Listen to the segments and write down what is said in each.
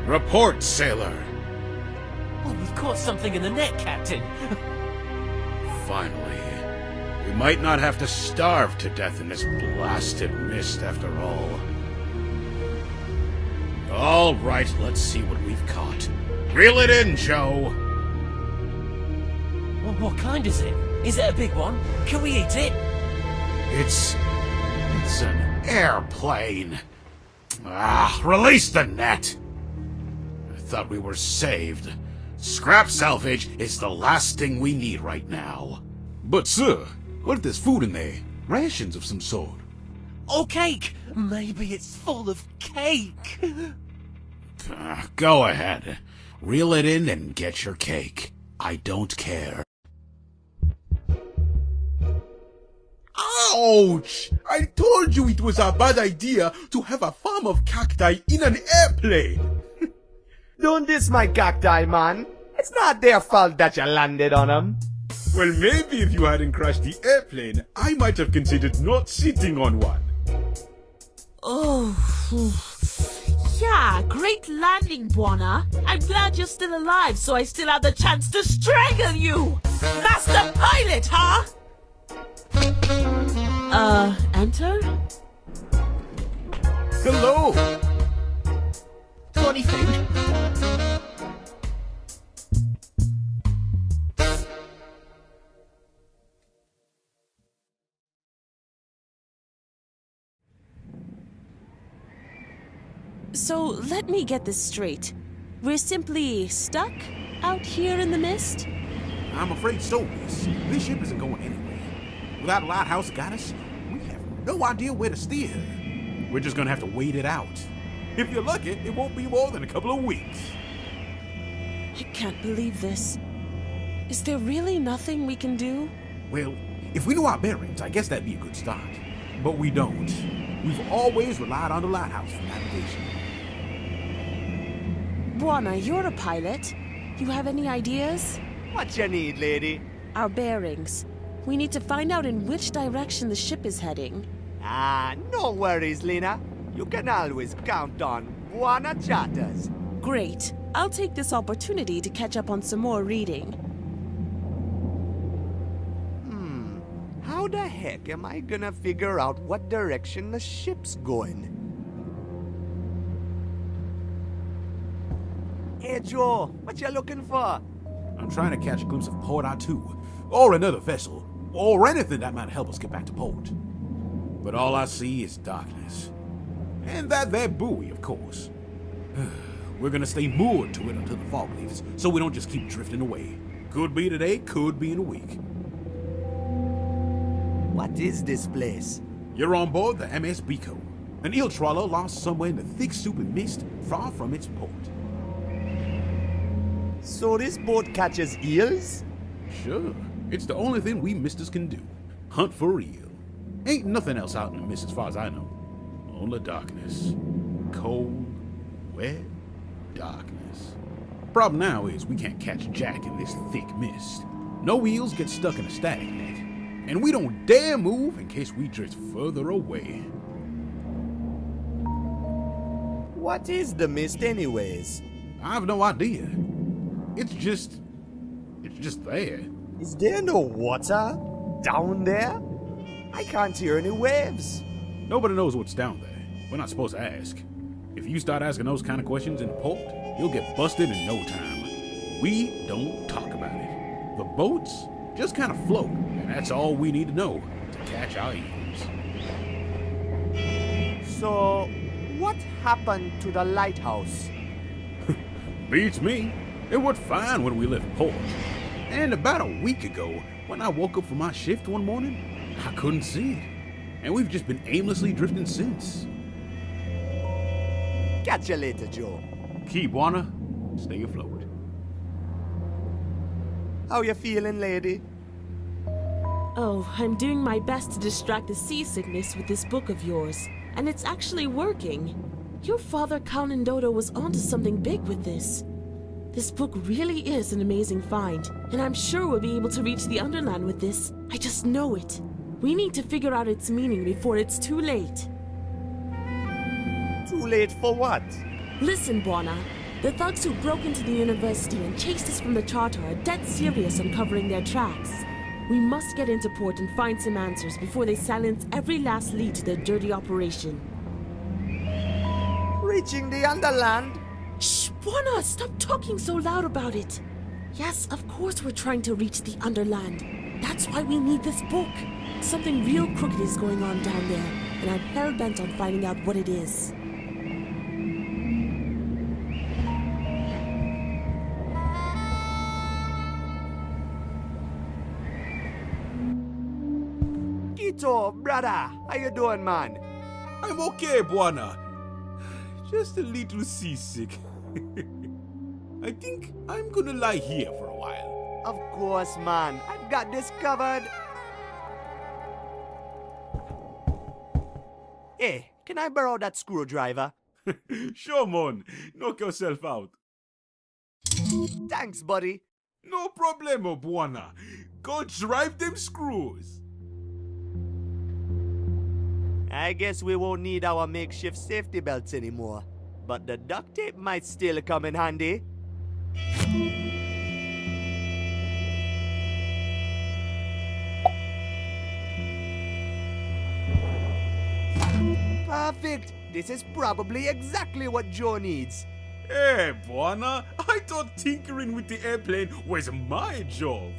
Report, sailor. Oh, we've caught something in the net, Captain. Finally. We might not have to starve to death in this blasted mist after all. All right, let's see what we've caught. Reel it in, Joe. Well, what kind is it? Is it a big one? Can we eat it? It's an airplane. Release the net. I thought we were saved. Scrap salvage is the last thing we need right now. But, sir, what if there's food in there? Rations of some sort. Oh, cake! Maybe it's full of cake. Go ahead. Reel it in and get your cake. I don't care. Ouch! I told you it was a bad idea to have a farm of cacti in an airplane! Don't diss my cacti, man. It's not their fault that you landed on them. Well, maybe if you hadn't crashed the airplane, I might have considered not sitting on one. Oh, yeah, great landing, Buona. I'm glad you're still alive, so I still have the chance to strangle you! Master Pilot, huh? Enter? Hello! Got any food? So, let me get this straight. We're simply stuck out here in the mist? I'm afraid so, miss. This ship isn't going anywhere. Without a lighthouse to guide us, we have no idea where to steer. We're just gonna have to wait it out. If you're lucky, it won't be more than a couple of weeks. I can't believe this. Is there really nothing we can do? Well, if we knew our bearings, I guess that'd be a good start. But we don't. We've always relied on the lighthouse for navigation. Buona, you're a pilot. You have any ideas? What you need, lady? Our bearings. We need to find out in which direction the ship is heading. No worries, Lena. You can always count on Buona Chatters. Great. I'll take this opportunity to catch up on some more reading. How the heck am I gonna figure out what direction the ship's going? Hey, Joe, what you looking for? I'm trying to catch a glimpse of Port Artoo, or another vessel, or anything that might help us get back to port. But all I see is darkness. And that there buoy, of course. We're gonna stay moored to it until the fog leaves, so we don't just keep drifting away. Could be today, could be in a week. What is this place? You're on board the MS Biko, an eel trawler lost somewhere in the thick soup and mist far from its port. So this boat catches eels? Sure, it's the only thing we misters can do. Hunt for eel. Ain't nothing else out in the mist as far as I know. Only darkness. Cold, wet darkness. Problem now is we can't catch Jack in this thick mist. No eels get stuck in a static net. And we don't dare move in case we drift further away. What is the mist anyways? I've no idea. It's just there. Is there no water down there? I can't hear any waves. Nobody knows what's down there. We're not supposed to ask. If you start asking those kind of questions in the port, you'll get busted in no time. We don't talk about it. The boats just kind of float, and that's all we need to know to catch our eels. So, what happened to the lighthouse? Beats me. It worked fine when we left port. And about a week ago, when I woke up from my shift one morning, I couldn't see it. And we've just been aimlessly drifting since. Catch you later, Joe. Keep Buona, stay afloat. How you feeling, lady? Oh, I'm doing my best to distract the seasickness with this book of yours. And it's actually working. Your father, Conan Dodo, was onto something big with this. This book really is an amazing find, and I'm sure we'll be able to reach the Underland with this. I just know it. We need to figure out its meaning before it's too late. Too late for what? Listen, Buona. The thugs who broke into the university and chased us from the charter are dead serious on covering their tracks. We must get into port and find some answers before they silence every last lead to their dirty operation. Reaching the Underland? Shh, Buona, stop talking so loud about it. Yes, of course we're trying to reach the Underland. That's why we need this book. Something real crooked is going on down there, and I'm hell-bent on finding out what it is. Kito, brother, how you doing, man? I'm okay, Buona. Just a little seasick. I think I'm gonna lie here for a while. Of course, man. I've got this covered. Hey, can I borrow that screwdriver? Sure, man. Knock yourself out. Thanks, buddy. No problemo, Buona. Go drive them screws. I guess we won't need our makeshift safety belts anymore. But the duct tape might still come in handy. Perfect! This is probably exactly what Joe needs. Hey, Buona. I thought tinkering with the airplane was my job.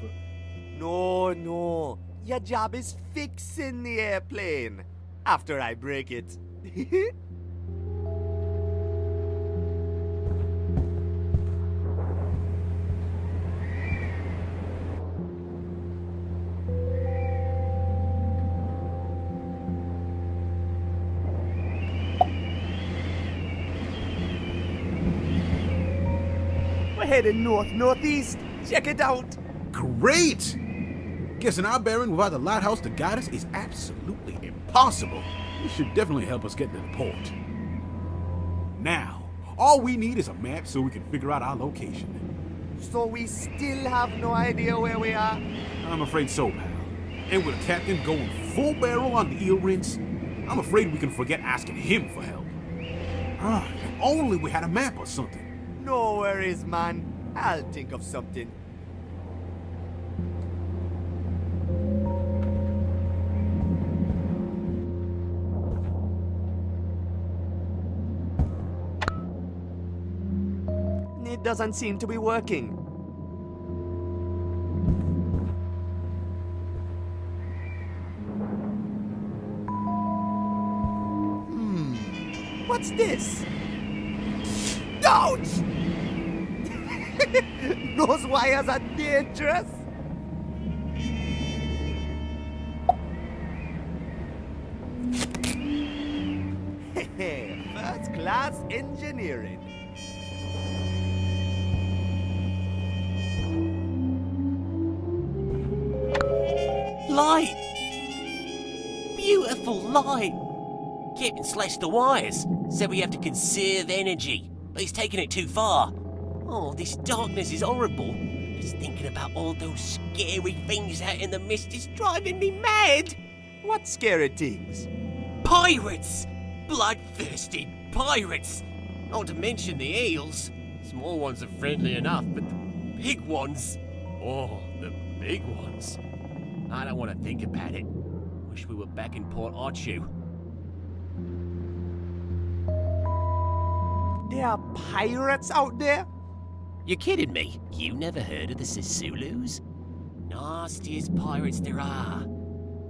No. Your job is fixing the airplane. After I break it. We're heading north-northeast. Check it out. Great! Guessing our bearing without the lighthouse to guide us is absolutely impossible. This should definitely help us get to the port. Now, all we need is a map so we can figure out our location. So we still have no idea where we are? I'm afraid so, pal. And with the captain going full barrel on the eel rinse, I'm afraid we can forget asking him for help. If only we had a map or something. No worries, man. I'll think of something. It doesn't seem to be working. What's this? Ouch! Those wires are dangerous. First class engineering. Light! Beautiful light! Captain slashed the wires, said we have to conserve energy, but he's taking it too far. Oh, this darkness is horrible. Just thinking about all those scary things out in the mist is driving me mad. What scary things? Pirates! Bloodthirsty pirates! Not to mention the eels. Small ones are friendly enough, but the big ones... Oh, the big ones. I don't want to think about it. Wish we were back in Port Archu. There are pirates out there? You kidding me? You never heard of the Sisulus? Nastiest pirates there are.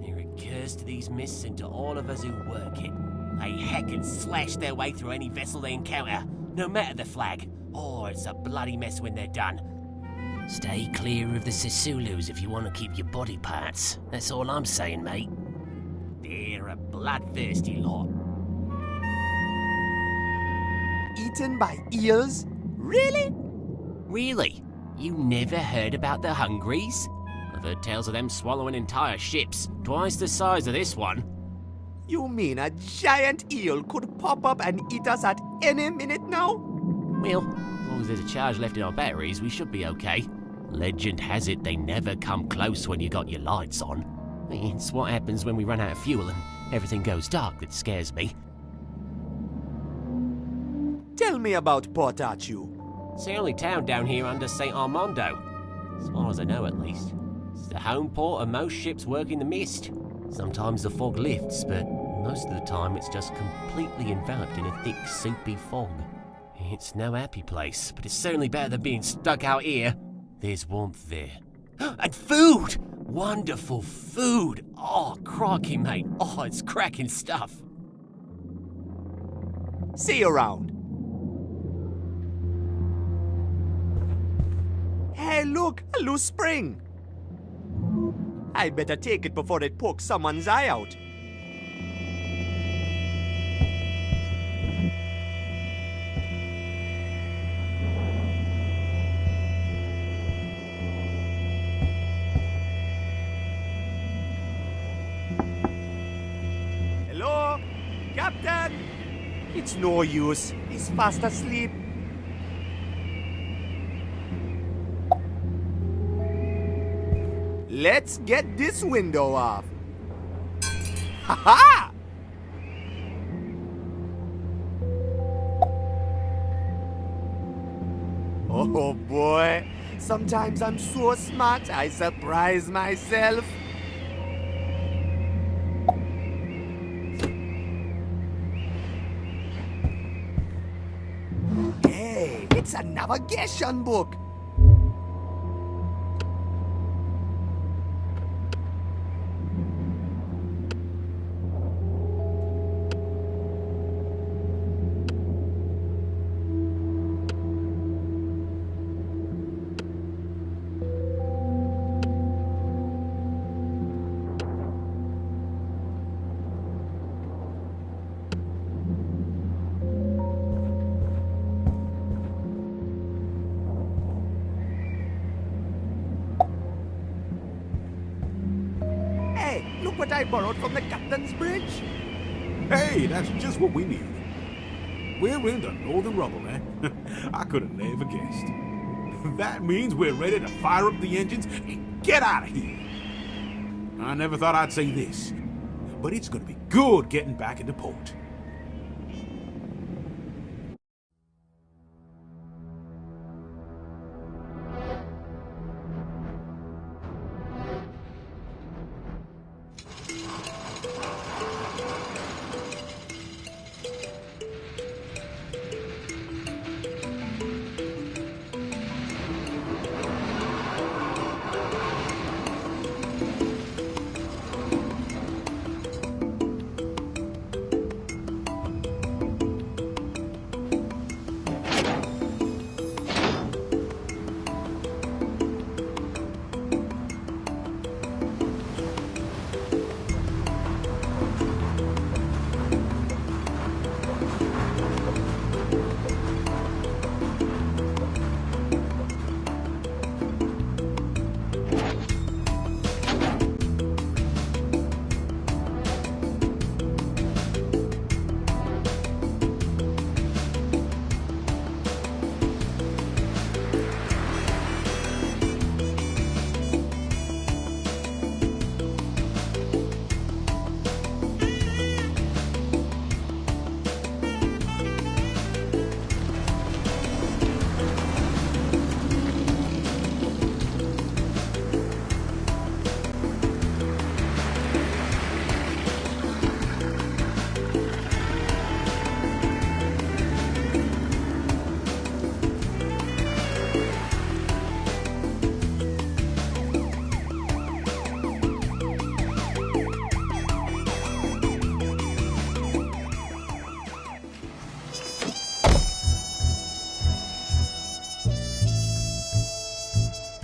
They're a curse to these mists and to all of us who work it. They hack and slash their way through any vessel they encounter, no matter the flag. Oh, it's a bloody mess when they're done. Stay clear of the Sisulus if you want to keep your body parts. That's all I'm saying, mate. They're a bloodthirsty lot. Eaten by eels? Really? Really? You never heard about the Hungries? I've heard tales of them swallowing entire ships, twice the size of this one. You mean a giant eel could pop up and eat us at any minute now? Well, as long as there's a charge left in our batteries, we should be okay. Legend has it they never come close when you got your lights on. It's what happens when we run out of fuel and everything goes dark that scares me. Tell me about Port Archu. It's the only town down here under St. Armando. As far as I know, at least. It's the home port of most ships work in the mist. Sometimes the fog lifts, but most of the time it's just completely enveloped in a thick, soupy fog. It's no happy place, but it's certainly better than being stuck out here. There's warmth there. And food! Wonderful food! Oh, crikey, mate. Oh, it's cracking stuff. See you around. Hey, look, a loose spring. I'd better take it before it pokes someone's eye out. Hello? Captain? It's no use. He's fast asleep. Let's get this window off. Ha ha! Oh boy, sometimes I'm so smart I surprise myself. Hey, it's a navigation book. Look what I borrowed from the captain's bridge. Hey, that's just what we need. We're in the Northern Rubble, man. I could have never guessed. That means we're ready to fire up the engines and get out of here. I never thought I'd say this, but it's gonna be good getting back into port.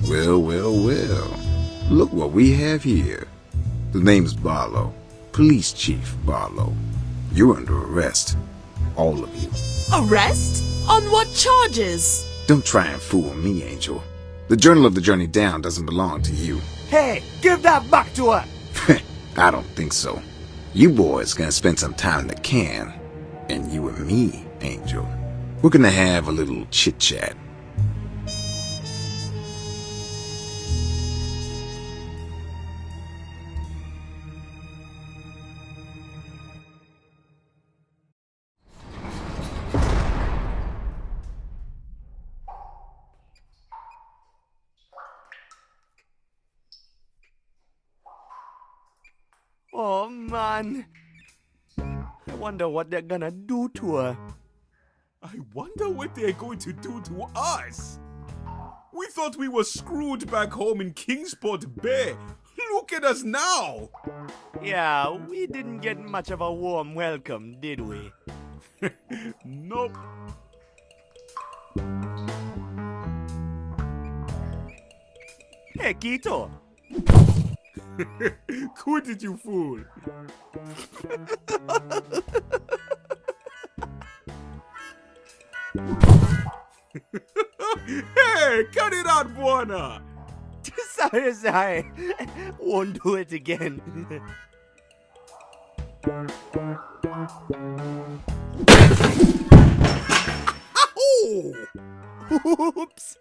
Well, well, well. Look what we have here. The name's Barlow. Police Chief Barlow. You're under arrest. All of you. Arrest? On what charges? Don't try and fool me, Angel. The Journal of the Journey Down doesn't belong to you. Hey, give that back to her. I don't think so. You boys gonna spend some time in the can. And you and me, Angel. We're gonna have a little chit-chat. man. I wonder what they're gonna do to her. I wonder what they're going to do to us. We thought we were screwed back home in Kingsport Bay. Look at us now. Yeah, we didn't get much of a warm welcome, did we? Nope. Hey, Kito. Quit it, you fool. Hey, cut it out, Buona. Sorry. Won't do it again. Oh! Oops.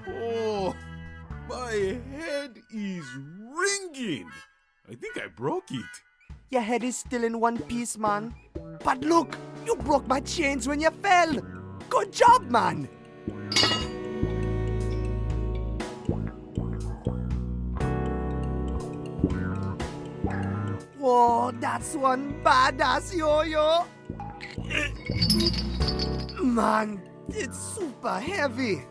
Oh, my head is ringing. I think I broke it. Your head is still in one piece, man. But look, you broke my chains when you fell. Good job, man. Whoa, that's one badass yo-yo. Man, it's super heavy.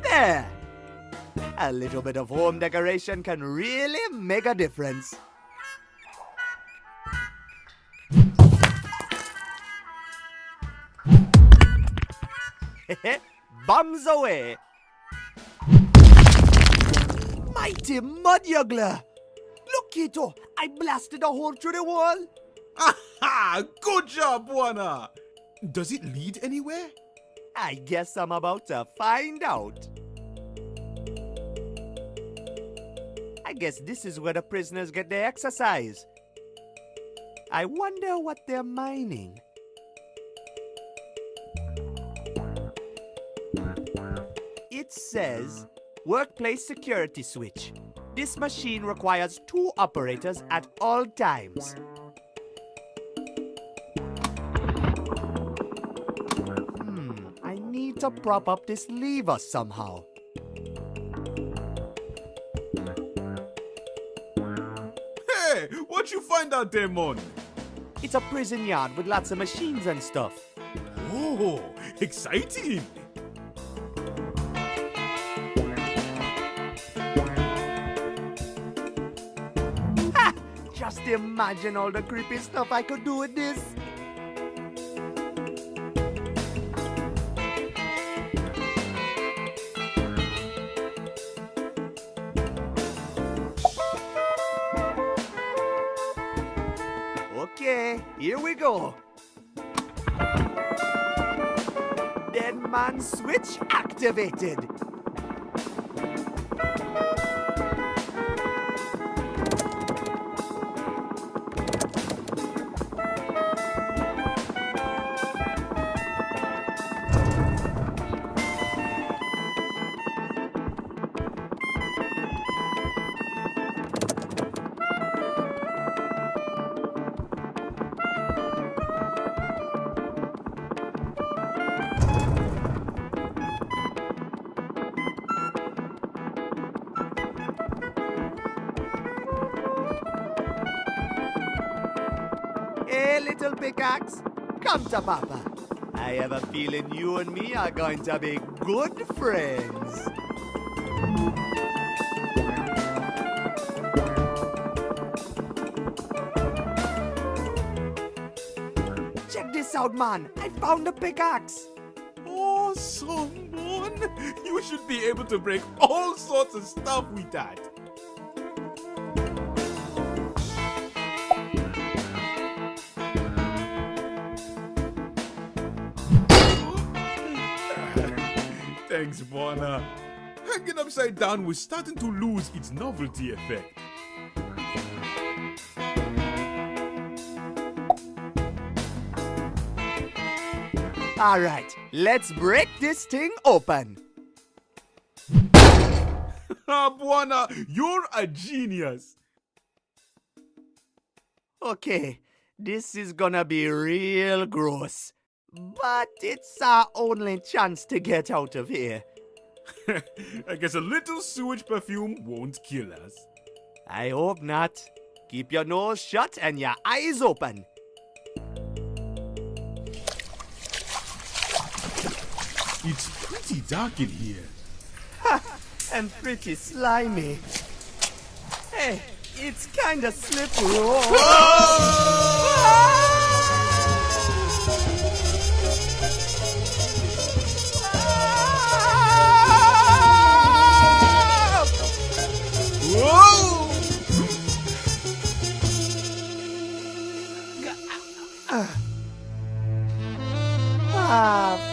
There. A little bit of home decoration can really make a difference. Bombs away. Mighty mud juggler. Look, Kito, I blasted a hole through the wall. Aha! Good job, Buona. Does it lead anywhere? I guess I'm about to find out. I guess this is where the prisoners get their exercise. I wonder what they're mining. It says workplace security switch. This machine requires 2 operators at all times. I need to prop up this lever somehow. Hey, what you find out there, Mon? It's a prison yard with lots of machines and stuff. Oh, exciting. Ha! Just imagine all the creepy stuff I could do with this. Okay, here we go. Dead man switch activated. Hey, little pickaxe, come to Papa. I have a feeling you and me are going to be good friends. Check this out, man. I found a pickaxe. Awesome, Mon. You should be able to break all sorts of stuff with that. Thanks, Buona. Hanging upside down was starting to lose its novelty effect. All right, let's break this thing open. Ah, Buona, you're a genius. Okay, this is gonna be real gross. but it's our only chance to get out of here. I guess a little sewage perfume won't kill us. I hope not. Keep your nose shut and your eyes open. It's pretty dark in here. And pretty slimy. Hey, it's kinda slippery. Oh.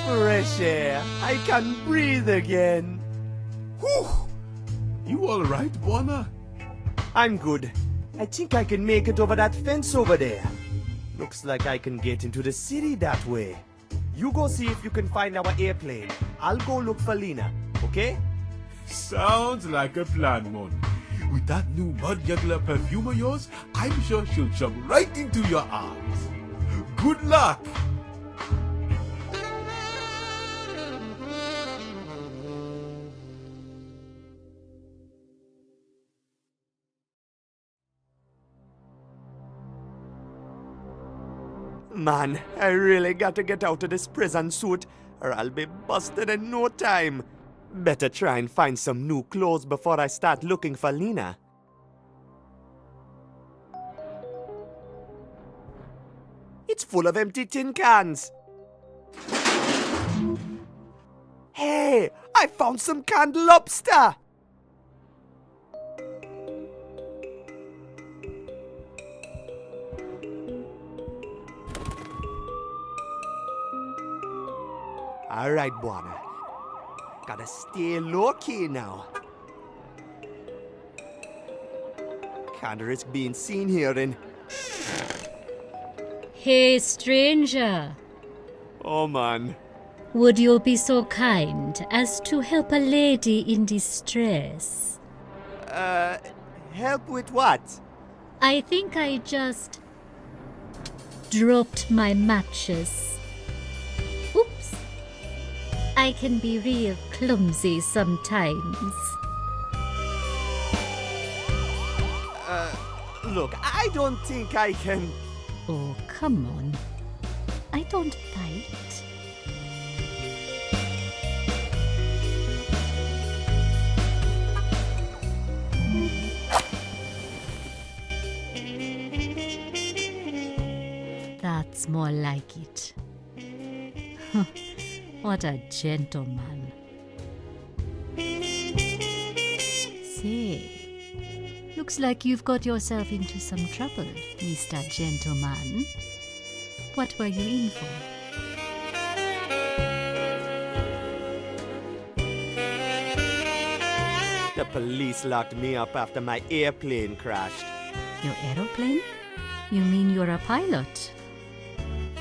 Fresh air. I can breathe again. Whew! You all right, Buona? I'm good. I think I can make it over that fence over there. Looks like I can get into the city that way. You go see if you can find our airplane. I'll go look for Lena, okay? Sounds like a plan, Mon. With that new mud juggler perfume of yours, I'm sure she'll jump right into your arms. Good luck! Man, I really got to get out of this prison suit, or I'll be busted in no time. Better try and find some new clothes before I start looking for Lena. It's full of empty tin cans. Hey, I found some canned lobster. All right, Buona. Gotta stay low-key now. Can't risk being seen here and... Hey, stranger. Oh, man. Would you be so kind as to help a lady in distress? Help with what? I think I just dropped my matches. Oops. I can be real clumsy sometimes. Look, I don't think I can... Oh, come on. I don't fight. That's more like it. What a gentleman. Say, looks like you've got yourself into some trouble, Mr. Gentleman. What were you in for? The police locked me up after my airplane crashed. Your aeroplane? You mean you're a pilot?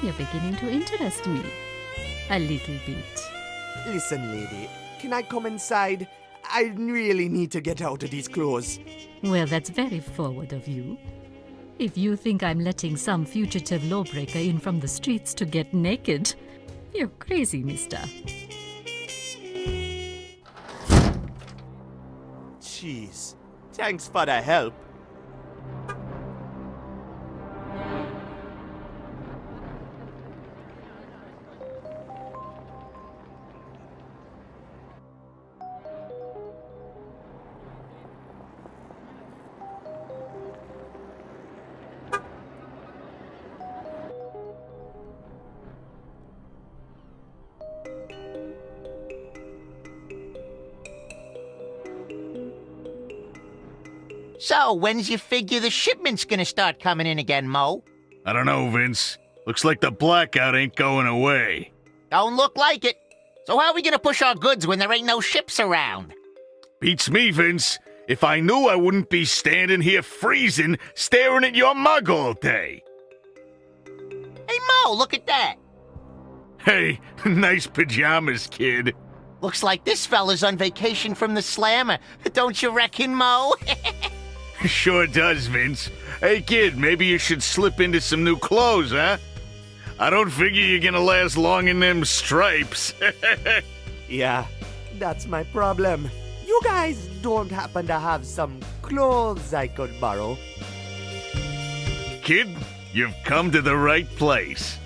You're beginning to interest me. A little bit. Listen, lady, can I come inside? I really need to get out of these clothes. Well, that's very forward of you. If you think I'm letting some fugitive lawbreaker in from the streets to get naked, you're crazy, mister. Jeez. Thanks for the help. So, when's you figure the shipment's gonna start coming in again, Mo? I don't know, Vince. Looks like the blackout ain't going away. Don't look like it. So how are we gonna push our goods when there ain't no ships around? Beats me, Vince. If I knew, I wouldn't be standing here freezing, staring at your mug all day. Hey, Mo, look at that. Hey, nice pajamas, kid. Looks like this fella's on vacation from the slammer. Don't you reckon, Mo? Sure does, Vince. Hey, kid, maybe you should slip into some new clothes, huh? I don't figure you're gonna last long in them stripes. Yeah, that's my problem. You guys don't happen to have some clothes I could borrow? Kid, you've come to the right place.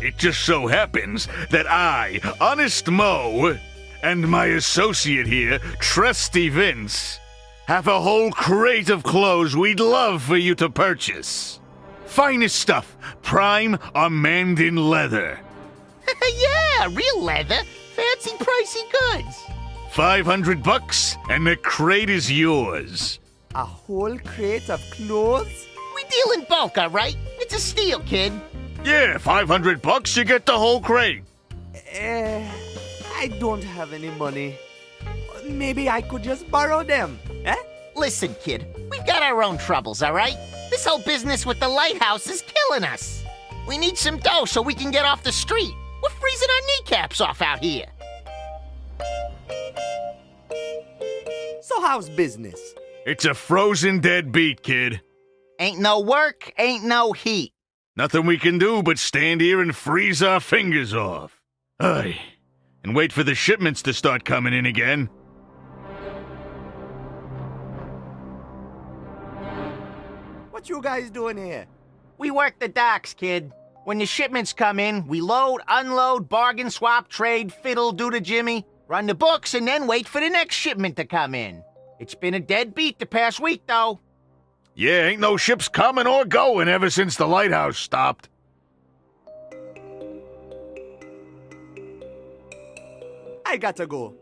It just so happens that I, Honest Mo, and my associate here, Trusty Vince, have a whole crate of clothes we'd love for you to purchase. Finest stuff, prime Mandan leather. Yeah, real leather. Fancy pricey goods. $500 and the crate is yours. A whole crate of clothes? We deal in bulk, all right? It's a steal, kid. Yeah, $500, you get the whole crate. I don't have any money. Maybe I could just borrow them, eh? Listen, kid, we've got our own troubles, all right? This whole business with the lighthouse is killing us. We need some dough so we can get off the street. We're freezing our kneecaps off out here. So how's business? It's a frozen dead beat, kid. Ain't no work, ain't no heat. Nothing we can do but stand here and freeze our fingers off. Aye. And wait for the shipments to start coming in again. What you guys doing here? We work the docks, kid. When the shipments come in, we load, unload, bargain, swap, trade, fiddle, do the Jimmy, run the books, and then wait for the next shipment to come in. It's been a dead beat the past week, though. Yeah, ain't no ships coming or going ever since the lighthouse stopped. I gotta go.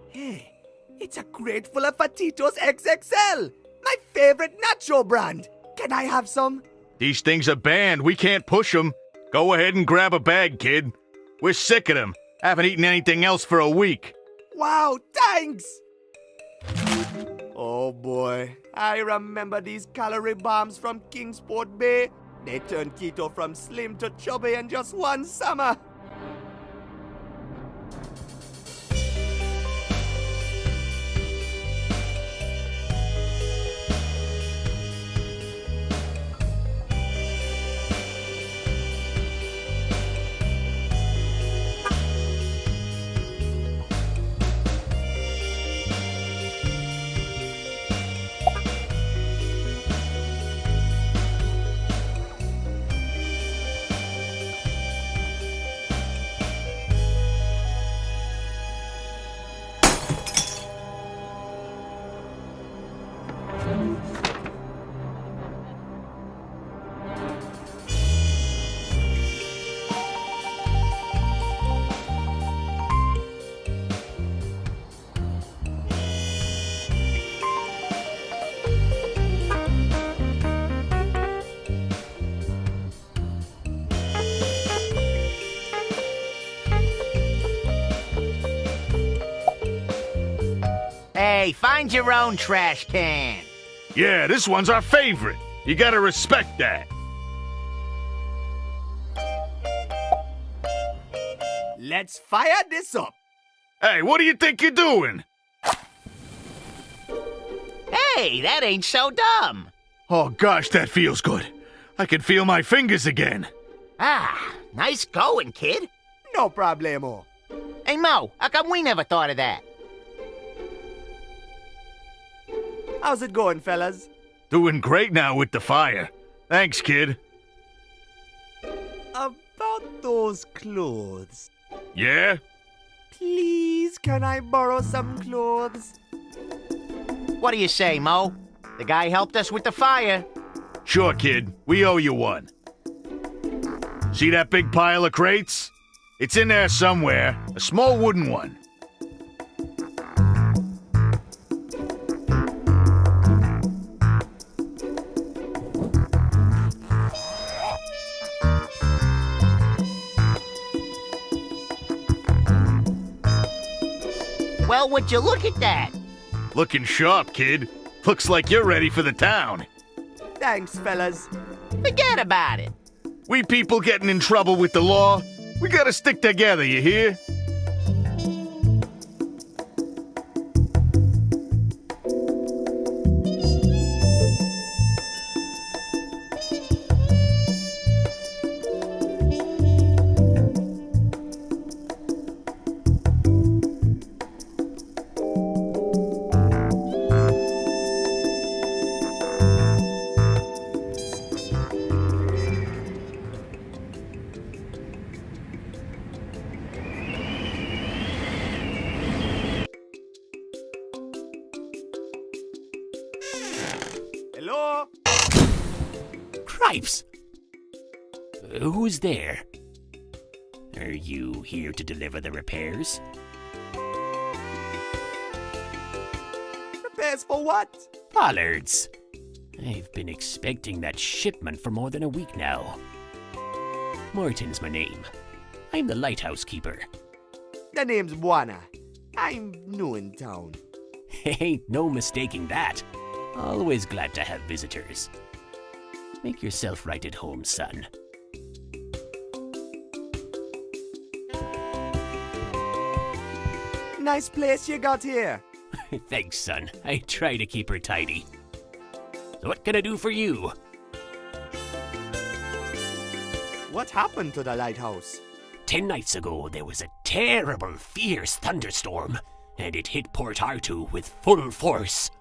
Hey, it's a crate full of Fatitos XXL! My favorite nacho brand! Can I have some? These things are banned. We can't push them. Go ahead and grab a bag, kid. We're sick of them. Haven't eaten anything else for a week. Wow, thanks! Oh boy, I remember these calorie bombs from Kingsport Bay. They turned keto from slim to chubby in just one summer. Hey, find your own trash can. Yeah, this one's our favorite. You gotta respect that. Let's fire this up. Hey, what do you think you're doing? Hey, that ain't so dumb. Oh gosh, that feels good. I can feel my fingers again. Ah, nice going, kid. No problemo. Hey, Mo, how come we never thought of that? How's it going, fellas? Doing great now with the fire. Thanks, kid. About those clothes. Yeah? Please, can I borrow some clothes? What do you say, Mo? The guy helped us with the fire. Sure, kid. We owe you one. See that big pile of crates? It's in there somewhere. A small wooden one. Well, would you look at that? Looking sharp, kid. Looks like you're ready for the town. Thanks, fellas. Forget about it. We people getting in trouble with the law, we gotta stick together, you hear? Pipes! Who's there? Are you here to deliver the repairs? Repairs for what? Pollards! I've been expecting that shipment for more than a week now. Morton's my name. I'm the lighthouse keeper. The name's Buana. I'm new in town. Ain't no mistaking that. Always glad to have visitors. Make yourself right at home, son. Nice place you got here. Thanks, son. I try to keep her tidy. So what can I do for you? What happened to the lighthouse? 10 nights ago, there was a terrible, fierce thunderstorm, and it hit Port Artoo with full force.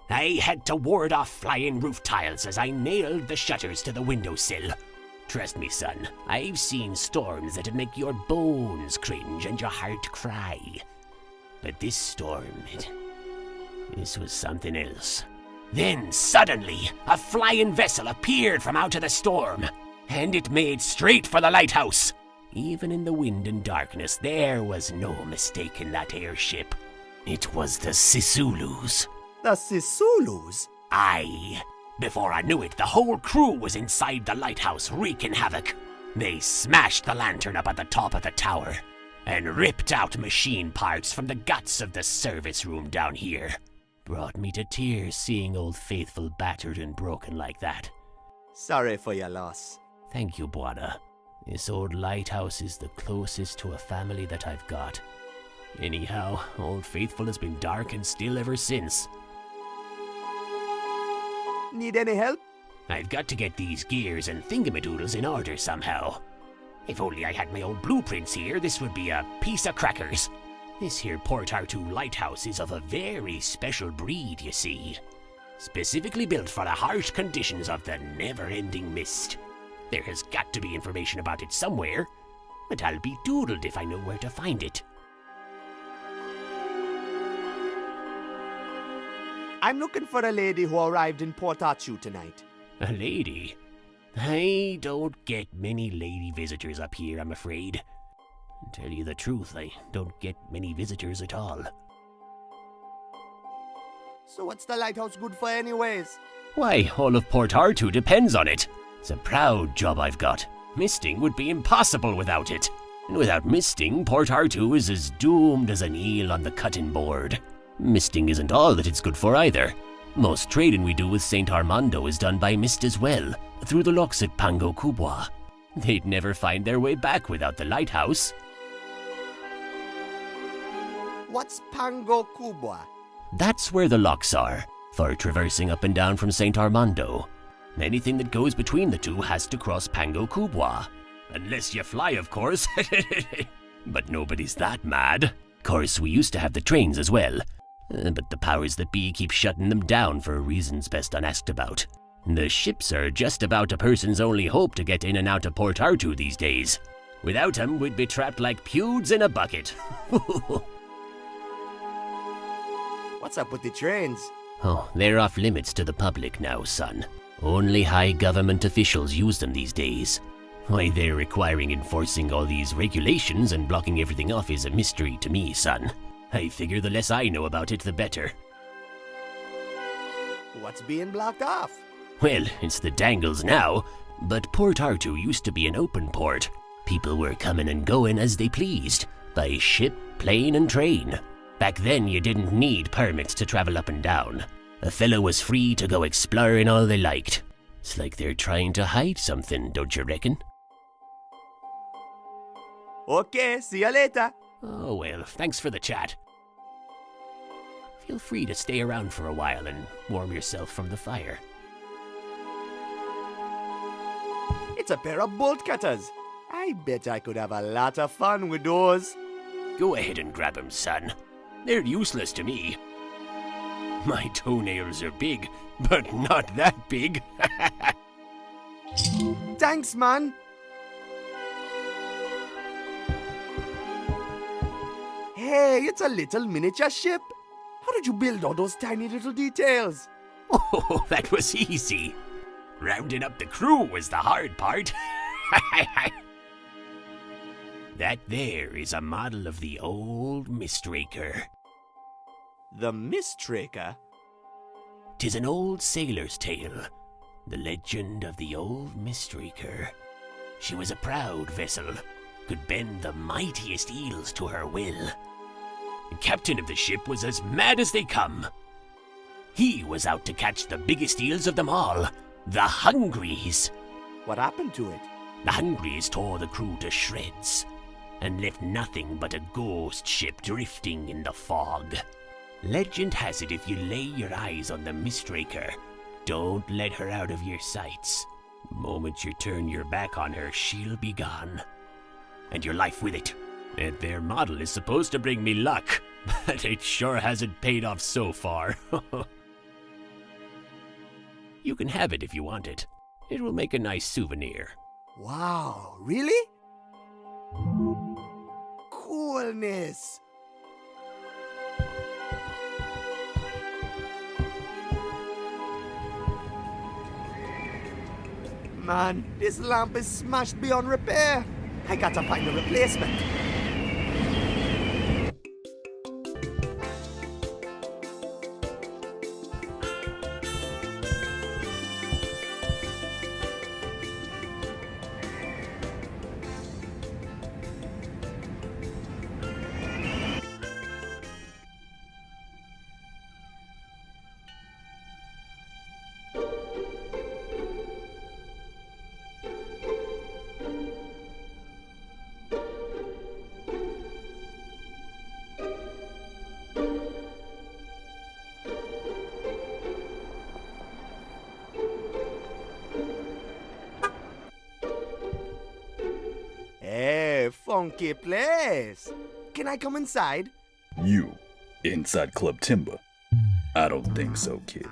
I had to ward off flying roof tiles as I nailed the shutters to the windowsill. Trust me, son, I've seen storms that'd make your bones cringe and your heart cry. But this storm, this was something else. Then, suddenly, a flying vessel appeared from out of the storm, and it made straight for the lighthouse. Even in the wind and darkness, there was no mistaking that airship. It was the Sisulus. The Sisulus? Aye. Before I knew it, the whole crew was inside the lighthouse wreaking havoc. They smashed the lantern up at the top of the tower and ripped out machine parts from the guts of the service room down here. Brought me to tears seeing Old Faithful battered and broken like that. Sorry for your loss. Thank you, Buana. This old lighthouse is the closest to a family that I've got. Anyhow, Old Faithful has been dark and still ever since. Need any help? I've got to get these gears and thingamadoodles in order somehow. If only I had my old blueprints here, this would be a piece of crackers. This here Port Artoo lighthouse is of a very special breed, you see. Specifically built for the harsh conditions of the never-ending mist. There has got to be information about it somewhere, but I'll be doodled if I know where to find it. I'm looking for a lady who arrived in Port Artoo tonight. A lady? I don't get many lady visitors up here, I'm afraid. To tell you the truth, I don't get many visitors at all. So what's the lighthouse good for anyways? Why, all of Port Artoo depends on it. It's a proud job I've got. Misting would be impossible without it. And without misting, Port Artoo is as doomed as an eel on the cutting board. Misting isn't all that it's good for either. Most trading we do with St. Armando is done by mist as well, through the locks at Pango Kubwa. They'd never find their way back without the lighthouse. What's Pango Kubwa? That's where the locks are, for traversing up and down from St. Armando. Anything that goes between the two has to cross Pango Kubwa. Unless you fly, of course. But nobody's that mad. Of course, we used to have the trains as well. But the powers that be keep shutting them down for reasons best unasked about. The ships are just about a person's only hope to get in and out of Port Artoo these days. Without them, we'd be trapped like pewds in a bucket. What's up with the trains? Oh, they're off limits to the public now, son. Only high government officials use them these days. Why they're requiring enforcing all these regulations and blocking everything off is a mystery to me, son. I figure the less I know about it, the better. What's being blocked off? Well, it's the Dangles now, but Port Artoo used to be an open port. People were coming and going as they pleased, by ship, plane, and train. Back then, you didn't need permits to travel up and down. A fellow was free to go exploring all they liked. It's like they're trying to hide something, don't you reckon? Okay, see you later. Oh well, thanks for the chat. Feel free to stay around for a while and warm yourself from the fire. It's a pair of bolt cutters. I bet I could have a lot of fun with those. Go ahead and grab them, son. They're useless to me. My toenails are big, but not that big. Thanks, man. Hey, it's a little miniature ship. How did you build all those tiny little details? Oh, that was easy. Rounding up the crew was the hard part. That there is a model of the old Mistraker. The Mistraker? 'Tis an old sailor's tale, the legend of the old Mistraker. She was a proud vessel, could bend the mightiest eels to her will. The captain of the ship was as mad as they come. He was out to catch the biggest eels of them all, the Hungries. What happened to it? The Hungries tore the crew to shreds and left nothing but a ghost ship drifting in the fog. Legend has it if you lay your eyes on the Mistraker, don't let her out of your sights. The moment you turn your back on her, she'll be gone. And your life with it. That there model is supposed to bring me luck, but it sure hasn't paid off so far. You can have it if you want it. It will make a nice souvenir. Wow, really? Coolness. Man, this lamp is smashed beyond repair. I gotta find a replacement. Hey, funky place. Can I come inside? You, inside Club Timber? I don't think so, kid.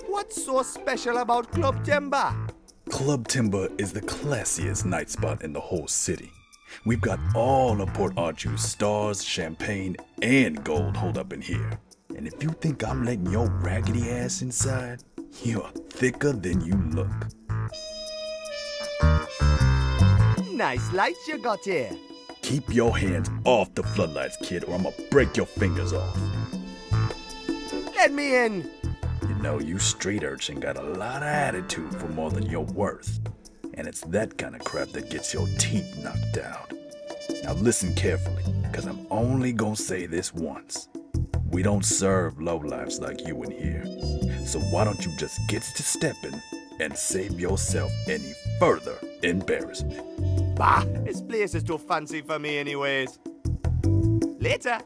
What's so special about Club Timber? Club Timber is the classiest night spot in the whole city. We've got all of Port Arthur's stars, champagne, and gold holed up in here. And if you think I'm letting your raggedy ass inside, you're thicker than you look. Nice lights you got here. Keep your hands off the floodlights, kid, or I'm gonna break your fingers off. Let me in. You know, you street urchin got a lot of attitude for more than you're worth. And it's that kind of crap that gets your teeth knocked out. Now listen carefully, because I'm only gonna say this once. We don't serve lowlifes like you in here. So why don't you just get to stepping and save yourself any further embarrassment? Bah, this place is too fancy for me anyways. Later.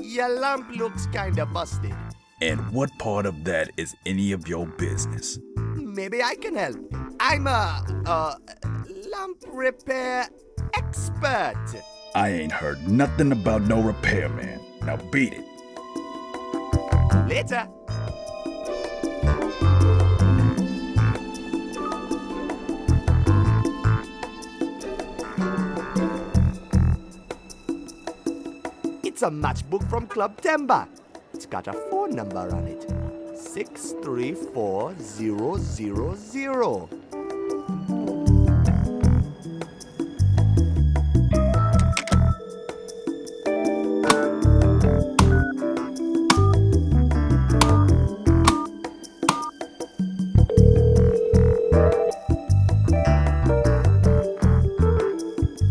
Your lamp looks kinda busted. And what part of that is any of your business? Maybe I can help. I'm a lamp repair expert. I ain't heard nothing about no repairman. Now beat it. Later. It's a matchbook from Club Timber. It's got a phone number on it. 634000.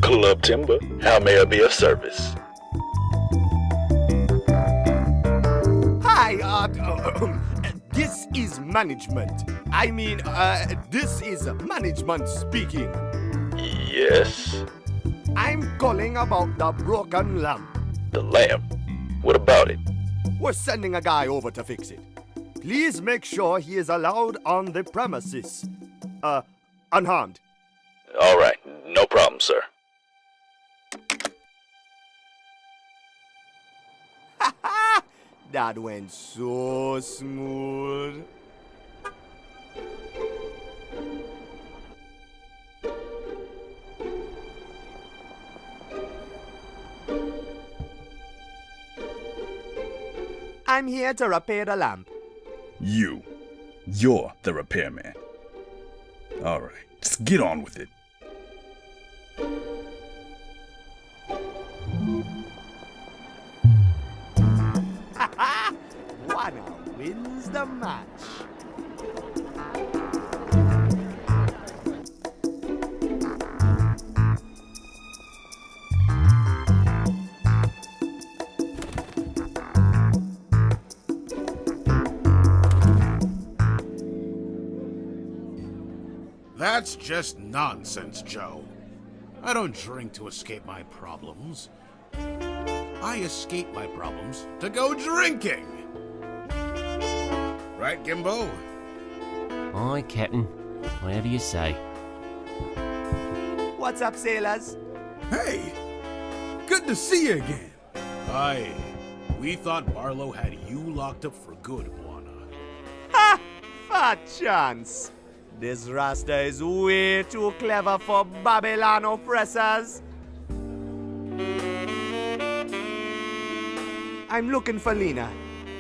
Club Timber, how may I be of service? Hi, this is management. I mean, this is management speaking. Yes? I'm calling about the broken lamp. The lamp? What about it? We're sending a guy over to fix it. Please make sure he is allowed on the premises. Unharmed. All right. No problem, sir. That went so smooth. I'm here to repair the lamp. You're the repairman. All right, just get on with it. Juana wins the match. That's just nonsense, Joe. I don't drink to escape my problems. I escape my problems to go drinking. Right, Gimbo? Aye, Captain. Whatever you say. What's up, sailors? Hey, good to see you again. Aye. We thought Barlow had you locked up for good, Juana. Ha! Fat chance. This Rasta is way too clever for Babylon oppressors. I'm looking for Lena.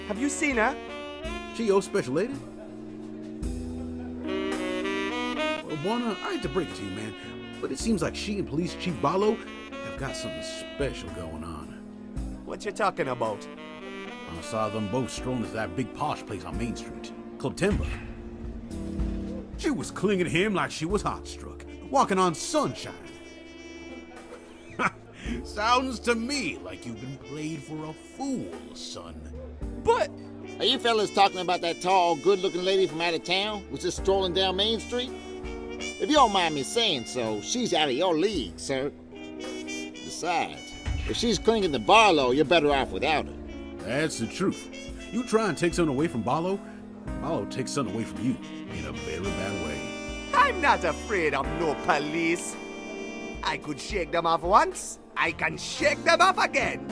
Have you seen her? She your special lady? Well, Juana, I hate to break it to you, man, but it seems like she and Police Chief Barlow have got something special going on. What you talking about? I saw them both strolling to that big posh place on Main Street, Club Timber. She was clinging to him like she was hot-struck, walking on sunshine. Sounds to me like you've been played for a fool, son. But Are you fellas talking about that tall, good-looking lady from out of town who's just strolling down Main Street? If you don't mind me saying so, she's out of your league, sir. Besides, if she's clinging to Barlow, you're better off without her. That's the truth. You try and take something away from Barlow, Barlow takes something away from you in a very bad way. I'm not afraid of no police. I could shake them off once. I can shake them off again.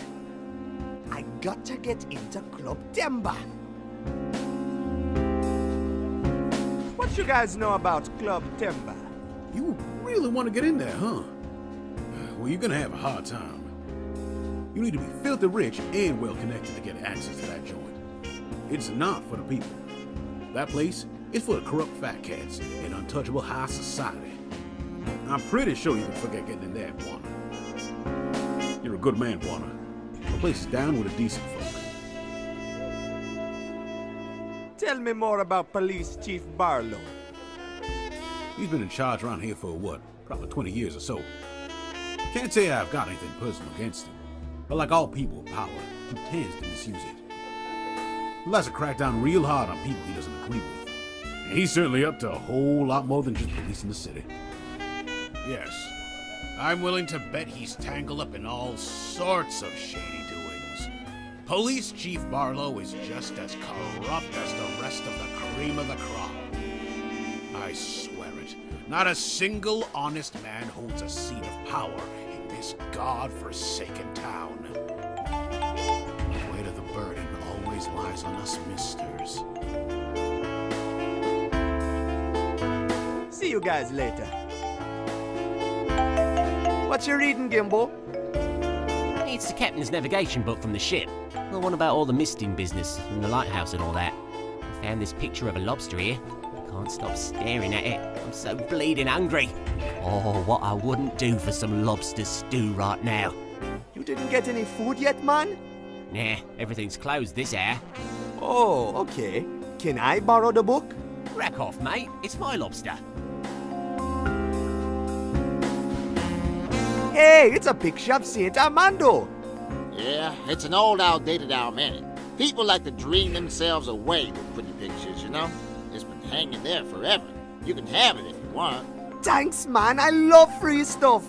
I got to get into Club Timber. What you guys know about Club Timber? You really want to get in there, huh? Well, you're gonna have a hard time. You need to be filthy rich and well connected to get access to that joint. It's not for the people. That place is for the corrupt fat cats and untouchable high society. I'm pretty sure you can forget getting in there, Buana. You're a good man, Buana. The place is down with the decent folk. Tell me more about Police Chief Barlow. He's been in charge around here for what? Probably 20 years or so. Can't say I've got anything personal against him. But like all people with power, he tends to misuse it. He likes to crack down real hard on people he doesn't agree with. And he's certainly up to a whole lot more than just policing the city. Yes. I'm willing to bet he's tangled up in all sorts of shady doings. Police Chief Barlow is just as corrupt as the rest of the cream of the crop. I swear it. Not a single honest man holds a seat of power in this god-forsaken town. The weight of the burden always lies on us misters. See you guys later. What you reading, Gimbo? It's the captain's navigation book from the ship. The one about all the misting business and the lighthouse and all that. I found this picture of a lobster here. I can't stop staring at it. I'm so bleeding hungry. Oh, what I wouldn't do for some lobster stew right now. You didn't get any food yet, man? Nah, everything's closed this hour. Oh, okay. Can I borrow the book? Crack off, mate. It's my lobster. Hey, it's a picture of Saint Armando. Yeah, it's an old, outdated almanac. People like to dream themselves away with pretty pictures, you know? It's been hanging there forever. You can have it if you want. Thanks, man. I love free stuff.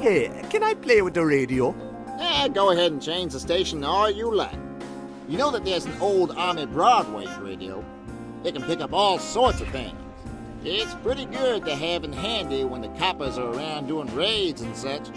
Hey, can I play with the radio? Go ahead and change the station all you like. You know that there's an old Army Broadway radio. They can pick up all sorts of things. It's pretty good to have in handy when the coppers are around doing raids and such.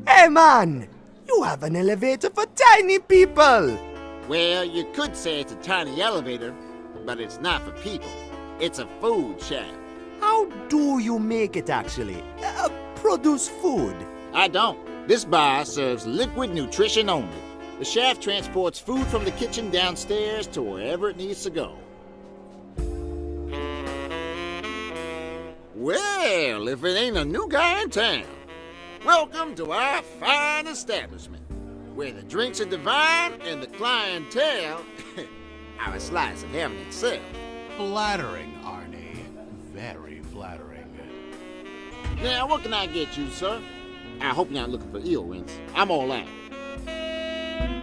Hey man! You have an elevator for tiny people! Well, you could say it's a tiny elevator, but it's not for people. It's a food shaft. How do you make it actually? Produce food? I don't. This bar serves liquid nutrition only. The shaft transports food from the kitchen downstairs to wherever it needs to go. Well, if it ain't a new guy in town. Welcome to our fine establishment, where the drinks are divine and the clientele are a slice of heaven itself. Flattering, Arnie. Very flattering. Now, what can I get you, sir? I hope you're not looking for eel rinse. I'm all out.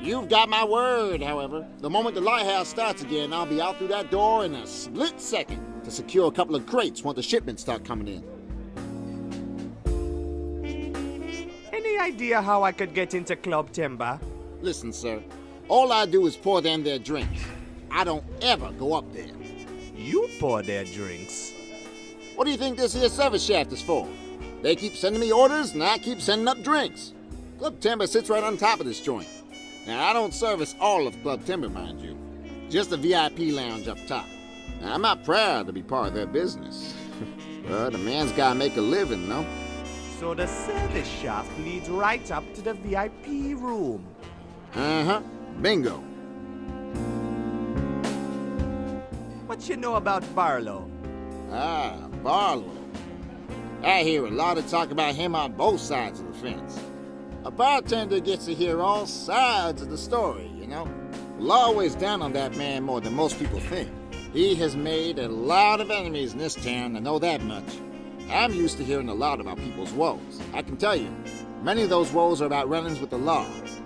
You've got my word, however. The moment the lighthouse starts again, I'll be out through that door in a split second to secure a couple of crates once the shipments start coming in. Any idea how I could get into Club Timber? Listen, sir. All I do is pour them their drinks. I don't ever go up there. You pour their drinks? What do you think this here service shaft is for? They keep sending me orders, and I keep sending up drinks. Club Timber sits right on top of this joint. Now, I don't service all of Club Timber, mind you. Just the VIP lounge up top. Now, I'm not proud to be part of their business. But a man's gotta make a living, no? So the service shaft leads right up to the VIP room. Uh-huh. Bingo. What you know about Barlow? Ah, Barlow. I hear a lot of talk about him on both sides of the fence. A bartender gets to hear all sides of the story, you know? We're always down on that man more than most people think. He has made a lot of enemies in this town, I know that much. I'm used to hearing a lot about people's woes. I can tell you, many of those woes are about run-ins with the law.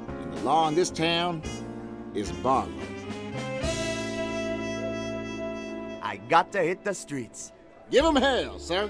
And the law in this town is Barlow. I got to hit the streets. Give him hell, sir.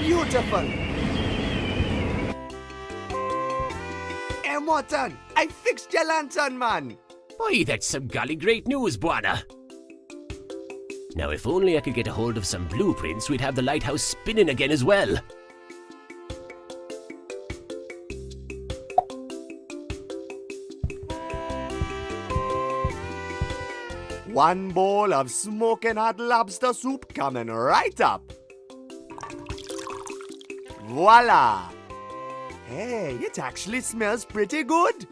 Beautiful. Hey, Morton, I fixed your lantern, man. Boy, that's some golly great news, Buana. Now, if only I could get a hold of some blueprints, we'd have the lighthouse spinning again as well. One bowl of smoking hot lobster soup coming right up. Voila! Hey, it actually smells pretty good.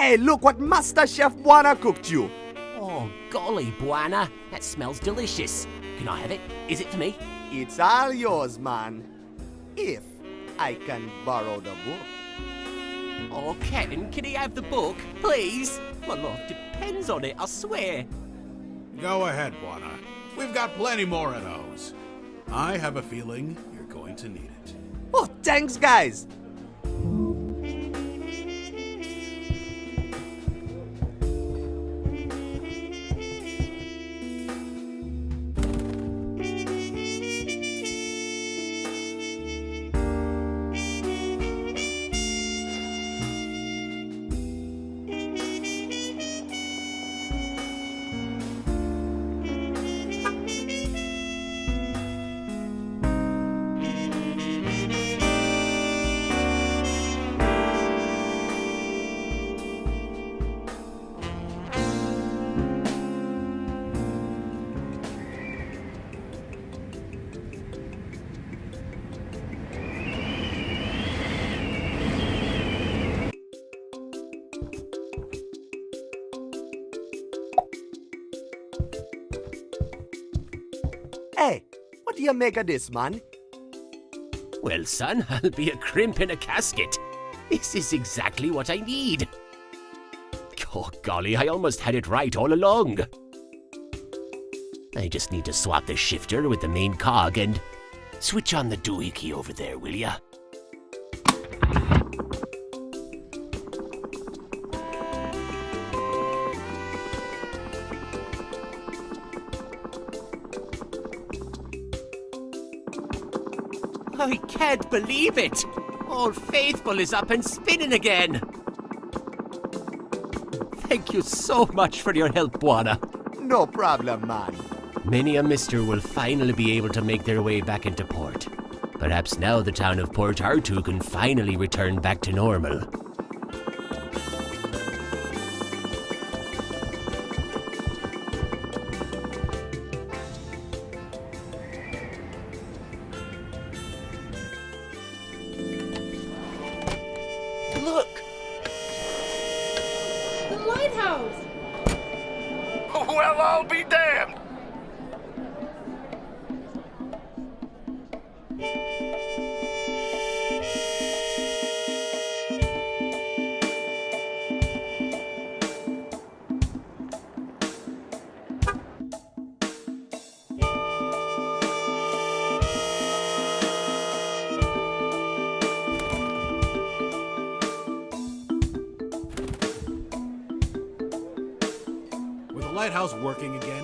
Hey, look what Master Chef Buana cooked you. Oh, golly, Buana. That smells delicious. Can I have it? Is it for me? It's all yours, man. If I can borrow the book. Oh, Captain, can he have the book, please? My life depends on it, I swear. Go ahead, Buana. We've got plenty more of those. I have a feeling you're going to need it. Oh, thanks, guys. Hey, what do you make of this, man? Well, son, I'll be a crimp in a casket. This is exactly what I need. Oh, golly, I almost had it right all along. I just need to swap the shifter with the main cog and switch on the doohickey over there, will ya? I can't believe it! Old Faithful is up and spinning again! Thank you so much for your help, Buana. No problem, man. Many a mister will finally be able to make their way back into port. Perhaps now the town of Port Artoo can finally return back to normal. Look! The lighthouse! Well, I'll be damned! With the lighthouse working again,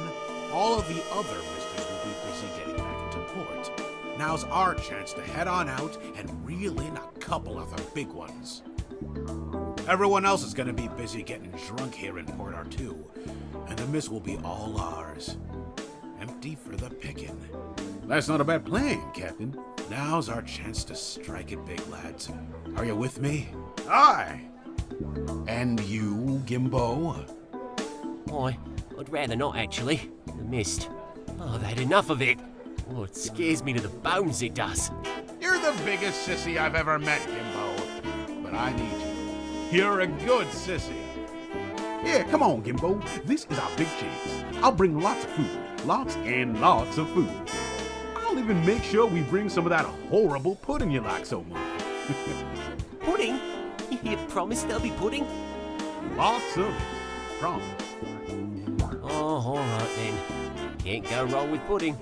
all of the other misters will be busy getting back into port. Now's our chance to head on out and reel in a couple of the big ones. Everyone else is going to be busy getting drunk here in Port Artoo, and the miss will be all ours. Empty for the picking. That's not a bad plan, Captain. Now's our chance to strike it big, lads. Are you with me? Aye! And you, Gimbo? I'd rather not, actually. The mist. Oh, I've had enough of it. Oh, it scares me to the bones, it does. You're the biggest sissy I've ever met, Gimbo. But I need you. You're a good sissy. Yeah, come on, Gimbo. This is our big chance. I'll bring lots of food. Lots and lots of food. I'll even make sure we bring some of that horrible pudding you like so much. Pudding? You promise there'll be pudding? Lots of it. Promise. Oh, all right then. Can't go wrong with pudding.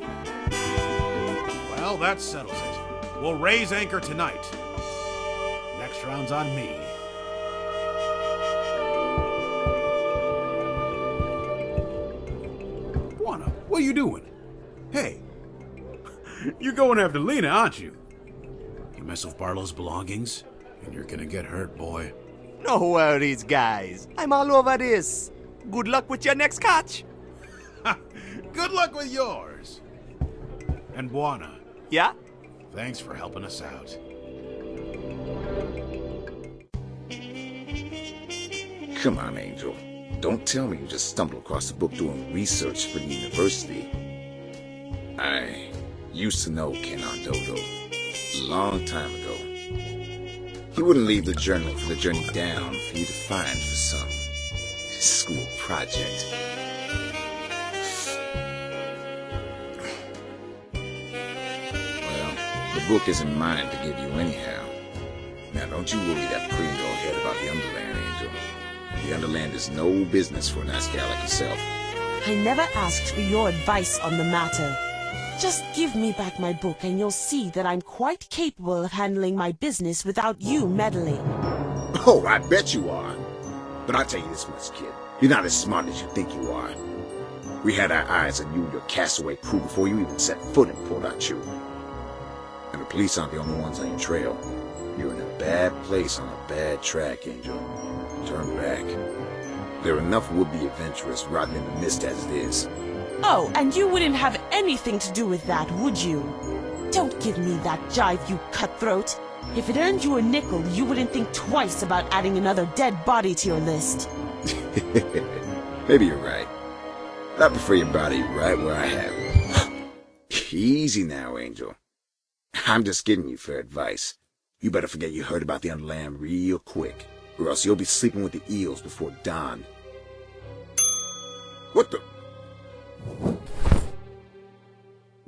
Well, that settles it. We'll raise anchor tonight. Next round's on me. Buana, what are you doing? Hey, you're going after Lena, aren't you? You mess with Barlow's belongings, and you're gonna get hurt, boy. No worries, guys. I'm all over this. Good luck with your next catch. Good luck with yours. And Buana, Yeah? thanks for helping us out. Come on, Angel. Don't tell me you just stumbled across the book doing research for the university. I used to know Ken Dodo. Long time ago. He wouldn't leave the journal for the journey down for you to find for some school project. Well, the book isn't mine to give you anyhow. Now don't you worry that pretty little head about the Underland, Angel. The Underland is no business for a nice guy like yourself. I never asked for your advice on the matter. Just give me back my book and you'll see that I'm quite capable of handling my business without you meddling. Oh, I bet you are. But I'll tell you this much, kid. You're not as smart as you think you are. We had our eyes on you and your castaway crew before you even set foot in Port Arthur. And the police aren't the only ones on your trail. You're in a bad place on a bad track, Angel. Turn back. There are enough would-be adventurers rotting in the mist as it is. Oh, and you wouldn't have anything to do with that, would you? Don't give me that jive, you cutthroat. If it earned you a nickel, you wouldn't think twice about adding another dead body to your list. Maybe you're right. I prefer your body right where I have it. Easy now, Angel. I'm just giving you fair advice. You better forget you heard about the Underland real quick, or else you'll be sleeping with the eels before dawn. What the?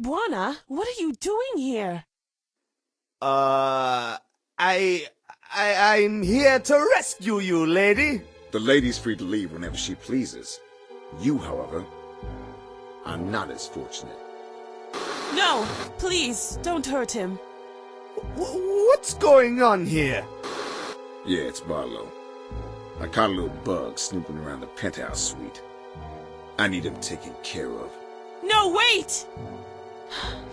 Bwana, what are you doing here? I'm here to rescue you, lady. The lady's free to leave whenever she pleases. You, however, are not as fortunate. No, please, don't hurt him. What's going on here? Yeah, it's Barlow. I caught a little bug snooping around the penthouse suite. I need him taken care of. No, wait!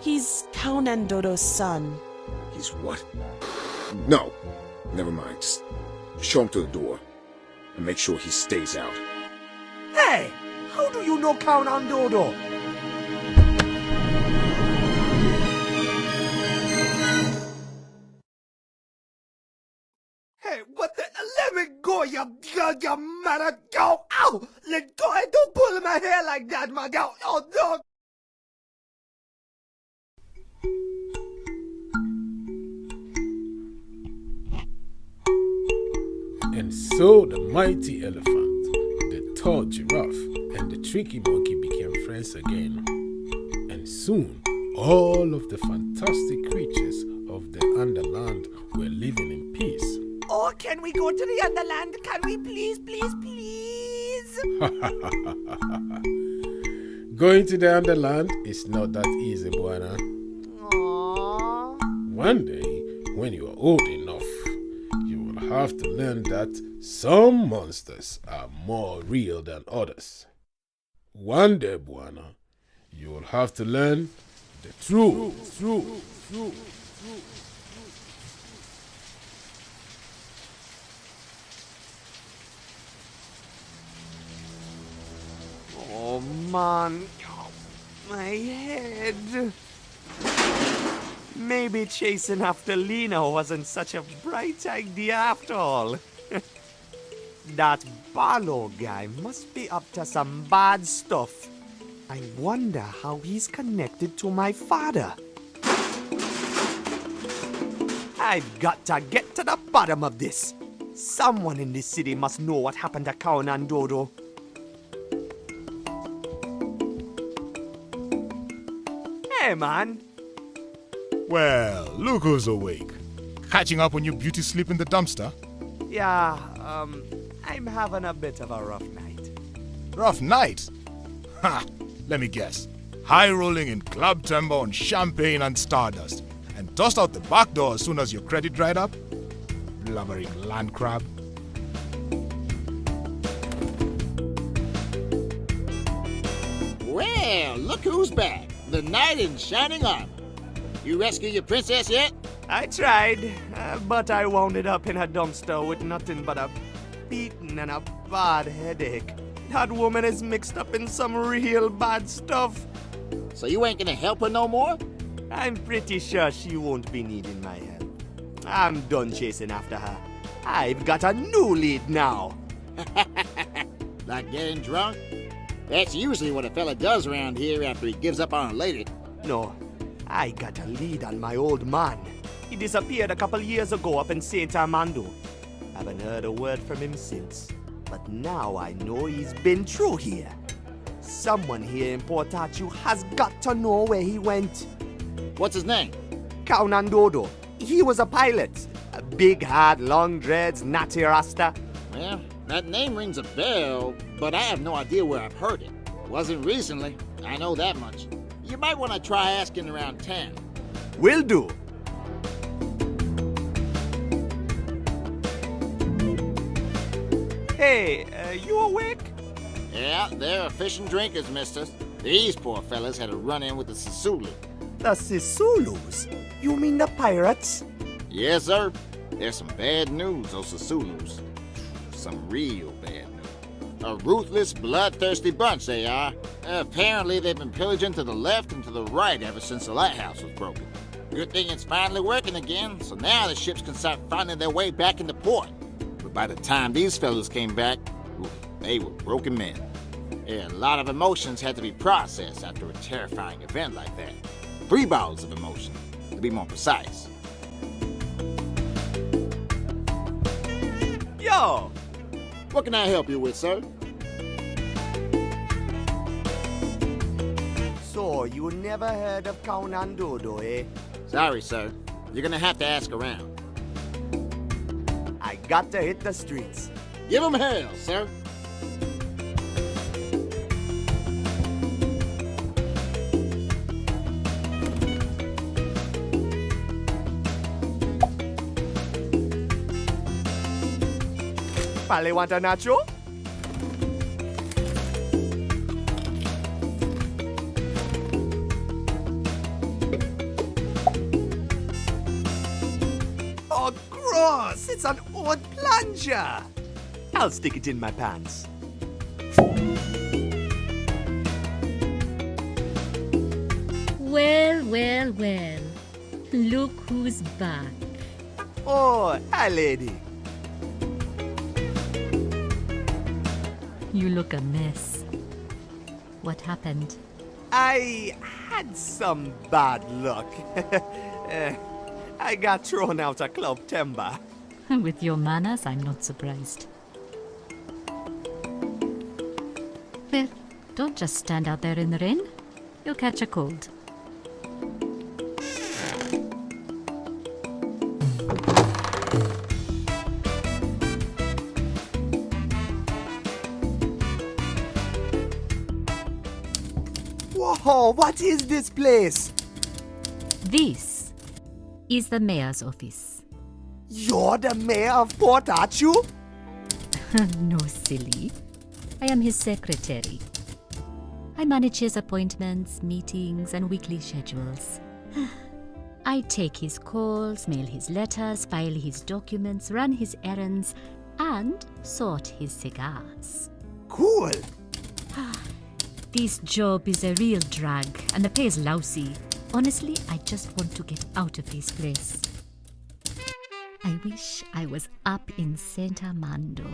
He's Count Andodo's son. He's what? No, never mind. Just show him to the door and make sure he stays out. Hey, how do you know Count Andodo? Hey, what the? Let me go, you mother. Go! Ow! Let go! Don't pull my hair like that, my girl. Oh, no! And so the mighty elephant, the tall giraffe, and the tricky monkey became friends again. And soon, all of the fantastic creatures of the Underland were living in peace. Oh, can we go to the Underland? Can we please, please, please? Going to the Underland is not that easy, Bwana. Aww. One day, when you are old enough, you will have to learn that some monsters are more real than others. One day, Bwana, you will have to learn the truth. Oh, man. My head. Maybe chasing after Lena wasn't such a bright idea after all. That Barlow guy must be up to some bad stuff. I wonder how he's connected to my father. I've got to get to the bottom of this. Someone in this city must know what happened to Count Andodo. Hey, man. Well, look who's awake. Catching up on your beauty sleep in the dumpster? Yeah, I'm having a bit of a rough night. Rough night? Ha! Let me guess. High rolling in club timber on champagne and stardust. And tossed out the back door as soon as your credit dried up? Blubbering land crab. Well, look who's back. The knight in shining armor. You rescue your princess yet? I tried, but I wound up in a dumpster with nothing but a beating and a bad headache. That woman is mixed up in some real bad stuff. So you ain't gonna help her no more? I'm pretty sure she won't be needing my help. I'm done chasing after her. I've got a new lead now. Like getting drunk? That's usually what a fella does around here after he gives up on a lady. No, I got a lead on my old man. He disappeared a couple years ago up in St. Armando. Haven't heard a word from him since. But now I know he's been through here. Someone here in Port Arthur has got to know where he went. What's his name? Count Andodo. He was a pilot. A big hat, long dreads, natty rasta. Well, that name rings a bell, but I have no idea where I've heard it. Wasn't recently, I know that much. You might want to try asking around town. Will do. Hey, you awake? Yeah, they're fish and drinkers, mister. These poor fellas had a run-in with the Sisulu. The Sisulus? You mean the pirates? Yes, sir. There's some bad news, those Sisulus. Some real bad news. A ruthless, bloodthirsty bunch, they are. Apparently, they've been pillaging to the left and to the right ever since the lighthouse was broken. Good thing it's finally working again, so now the ships can start finding their way back into port. But by the time these fellas came back, they were broken men. Yeah, a lot of emotions had to be processed after a terrifying event like that. 3 bottles of emotion, to be more precise. Yo! What can I help you with, sir? So, you never heard of Count Andodo, eh? Sorry, sir. You're gonna have to ask around. I got to hit the streets. Give 'em hell, sir. Pale want a nacho? Oh, gross! It's an old plunger! I'll stick it in my pants. Well, well, well. Look who's back. Oh, hi, lady. You look a mess. What happened? I had some bad luck. I got thrown out of Club Temba. With your manners, I'm not surprised. Well, don't just stand out there in the rain. You'll catch a cold. Whoa, what is this place? This is the mayor's office. You're the mayor of Port Arthur? No, silly. I am his secretary. I manage his appointments, meetings, and weekly schedules. I take his calls, mail his letters, file his documents, run his errands, and sort his cigars. Cool. This job is a real drag, and the pay is lousy. Honestly, I just want to get out of this place. I wish I was up in St. Armando.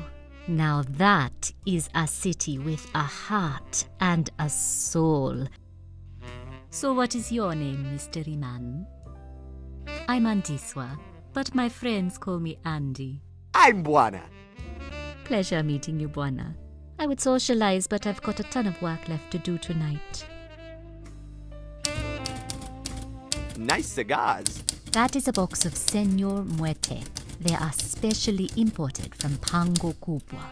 Now that is a city with a heart and a soul. So what is your name, Mystery Man? I'm Andiswa, but my friends call me Andy. I'm Buana. Pleasure meeting you, Buana. I would socialize, but I've got a ton of work left to do tonight. Nice cigars. That is a box of Senor Muerte. They are specially imported from Pango Kubwa.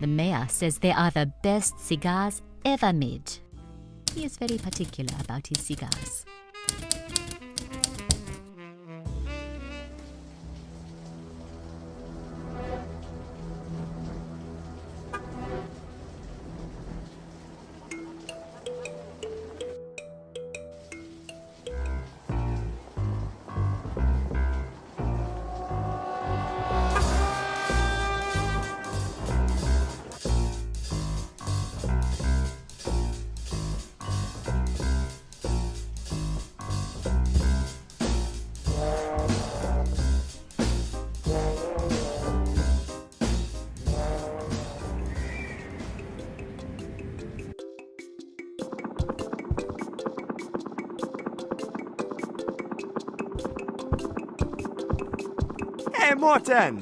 The mayor says they are the best cigars ever made. He is very particular about his cigars. Hey, Morton!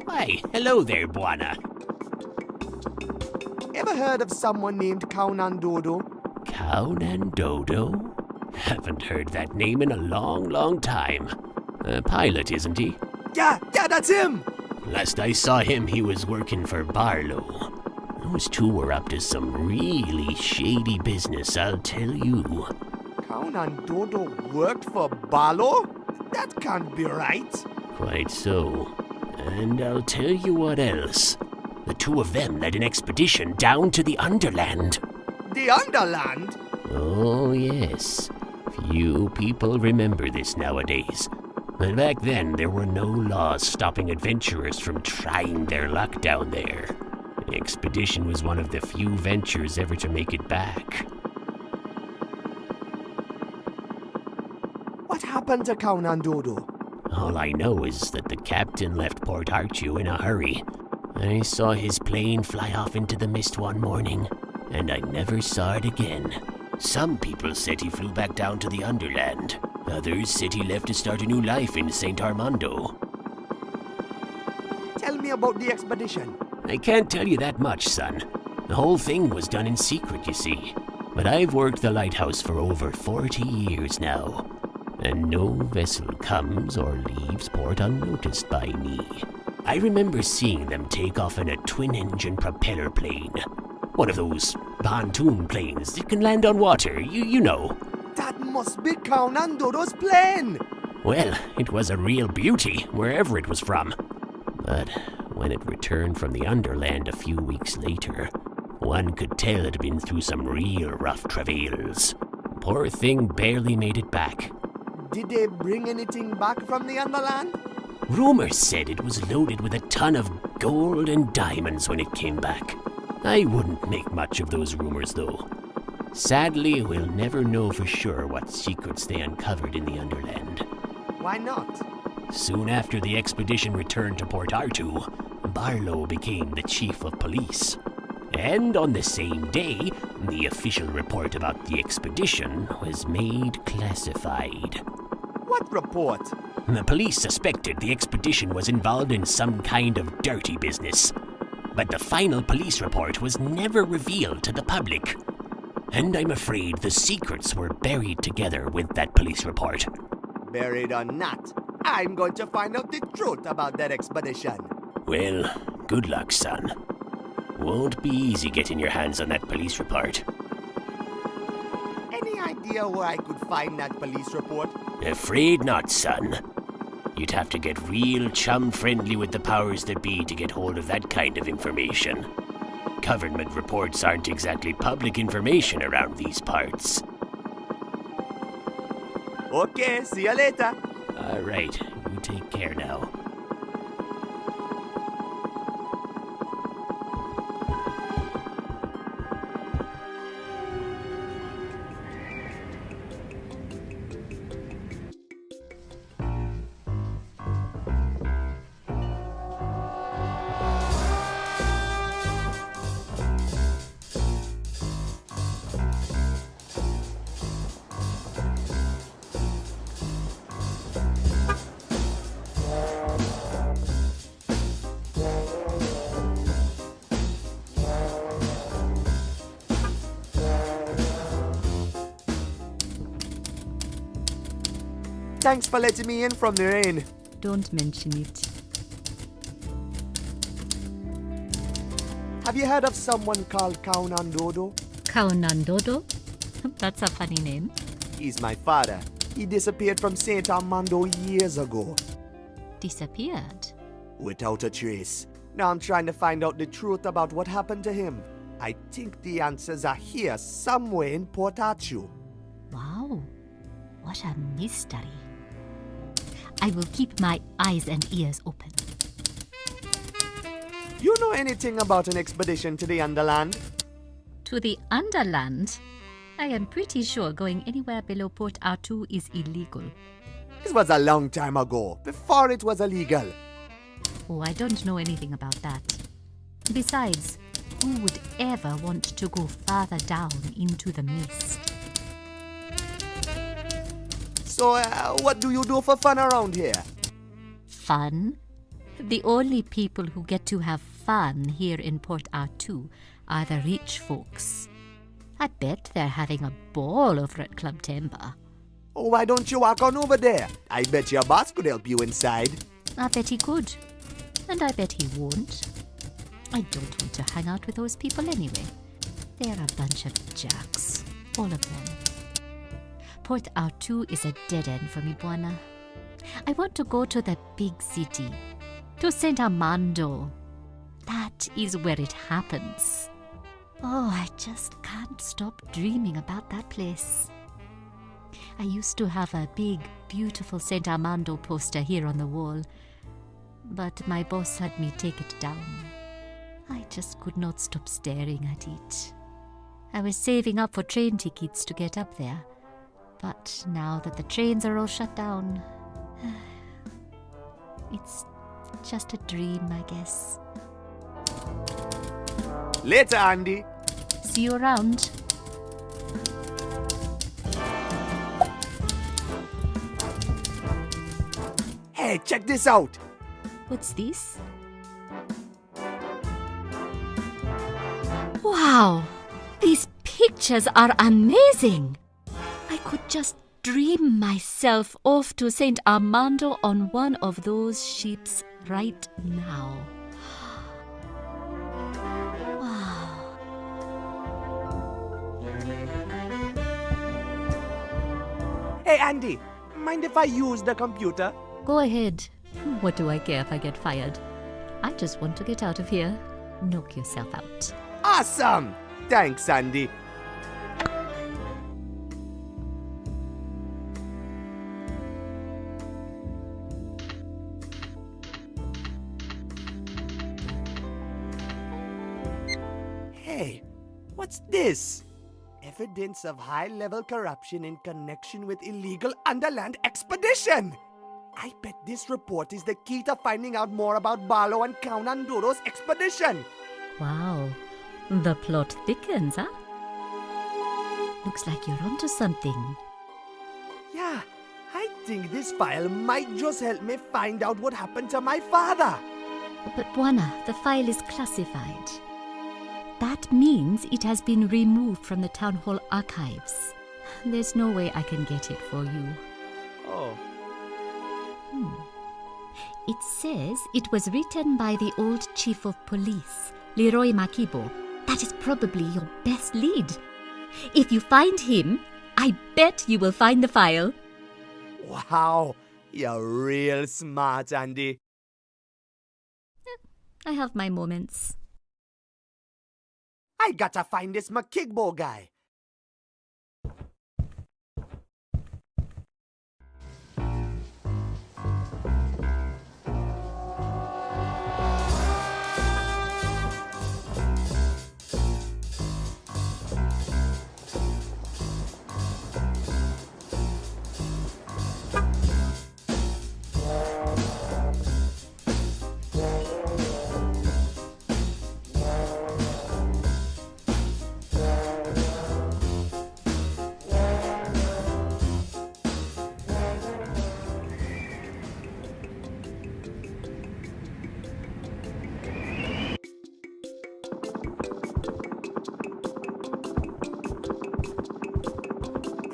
Why, hello there, Buana. Ever heard of someone named Kaunan Dodo? Kaunan Dodo? Haven't heard that name in a long, long time. A pilot, isn't he? Yeah, that's him! Last I saw him, he was working for Barlow. Those two were up to some really shady business, I'll tell you. Kaunan Dodo worked for Barlow? That can't be right. Quite so. And I'll tell you what else. The two of them led an expedition down to the Underland. The Underland? Oh, yes. Few people remember this nowadays. But back then, there were no laws stopping adventurers from trying their luck down there. The expedition was one of the few ventures ever to make it back. What happened to Kaunan Dodo? All I know is that the captain left Port Arthur in a hurry. I saw his plane fly off into the mist one morning, and I never saw it again. Some people said he flew back down to the Underland. Others said he left to start a new life in St. Armando. Tell me about the expedition. I can't tell you that much, son. The whole thing was done in secret, you see. But I've worked the lighthouse for over 40 years now, and no vessel comes or leaves port unnoticed by me. I remember seeing them take off in a twin-engine propeller plane. One of those pontoon planes that can land on water, you know. That must be Kaunan Dodo's plane! Well, it was a real beauty, wherever it was from. But when it returned from the Underland a few weeks later, one could tell it had been through some real rough travails. Poor thing barely made it back. Did they bring anything back from the Underland? Rumors said it was loaded with a ton of gold and diamonds when it came back. I wouldn't make much of those rumors, though. Sadly, we'll never know for sure what secrets they uncovered in the Underland. Why not? Soon after the expedition returned to Port Arthur, Barlow became the chief of police. And on the same day, the official report about the expedition was made classified. What report? The police suspected the expedition was involved in some kind of dirty business. But the final police report was never revealed to the public. And I'm afraid the secrets were buried together with that police report. Buried or not, I'm going to find out the truth about that expedition. Well, good luck, son. Won't be easy getting your hands on that police report. Any idea where I could find that police report? Afraid not, son. You'd have to get real chum-friendly with the powers that be to get hold of that kind of information. Government reports aren't exactly public information around these parts. Okay, see you later. All right, you take care now. Thanks for letting me in from the rain. Don't mention it. Have you heard of someone called Kaunan Dodo? Kaunan Dodo? That's a funny name. He's my father. He disappeared from St. Armando years ago. Disappeared? Without a trace. Now I'm trying to find out the truth about what happened to him. I think the answers are here somewhere in Port Arthur. Wow, what a mystery. I will keep my eyes and ears open. You know anything about an expedition to the Underland? To the Underland? I am pretty sure going anywhere below Port Arthur is illegal. This was a long time ago, before it was illegal. Oh, I don't know anything about that. Besides, who would ever want to go farther down into the mist? So, what do you do for fun around here? Fun? The only people who get to have fun here in Port Artoo are the rich folks. I bet they're having a ball over at Club Timber. Oh, why don't you walk on over there? I bet your boss could help you inside. I bet he could. And I bet he won't. I don't want to hang out with those people anyway. They're a bunch of jacks. All of them. Port Artoo is a dead end for me, Buana. I want to go to the big city. To St. Armando. That is where it happens. Oh, I just can't stop dreaming about that place. I used to have a big, beautiful St. Armando poster here on the wall, but my boss had me take it down. I just could not stop staring at it. I was saving up for train tickets to get up there, but now that the trains are all shut down, it's just a dream, I guess. Later, Andy. See you around. Hey, check this out. What's this? Wow! These pictures are amazing! I could just dream myself off to St. Armando on one of those ships right now. Wow. Hey, Andy, mind if I use the computer? Go ahead. What do I care if I get fired? I just want to get out of here. Knock yourself out. Awesome! Thanks, Andy. Hey, what's this? Evidence of high-level corruption in connection with illegal underland expedition. I bet this report is the key to finding out more about Barlow and Count Andodo's expedition. Wow. The plot thickens, huh? Looks like you're onto something. Yeah, I think this file might just help me find out what happened to my father. But Buana, the file is classified. That means it has been removed from the Town Hall archives. There's no way I can get it for you. Oh. It says it was written by the old chief of police, Leroy Makibo. That is probably your best lead. If you find him, I bet you will find the file. Wow, you're real smart, Andy. I have my moments. I gotta find this Makigbo guy.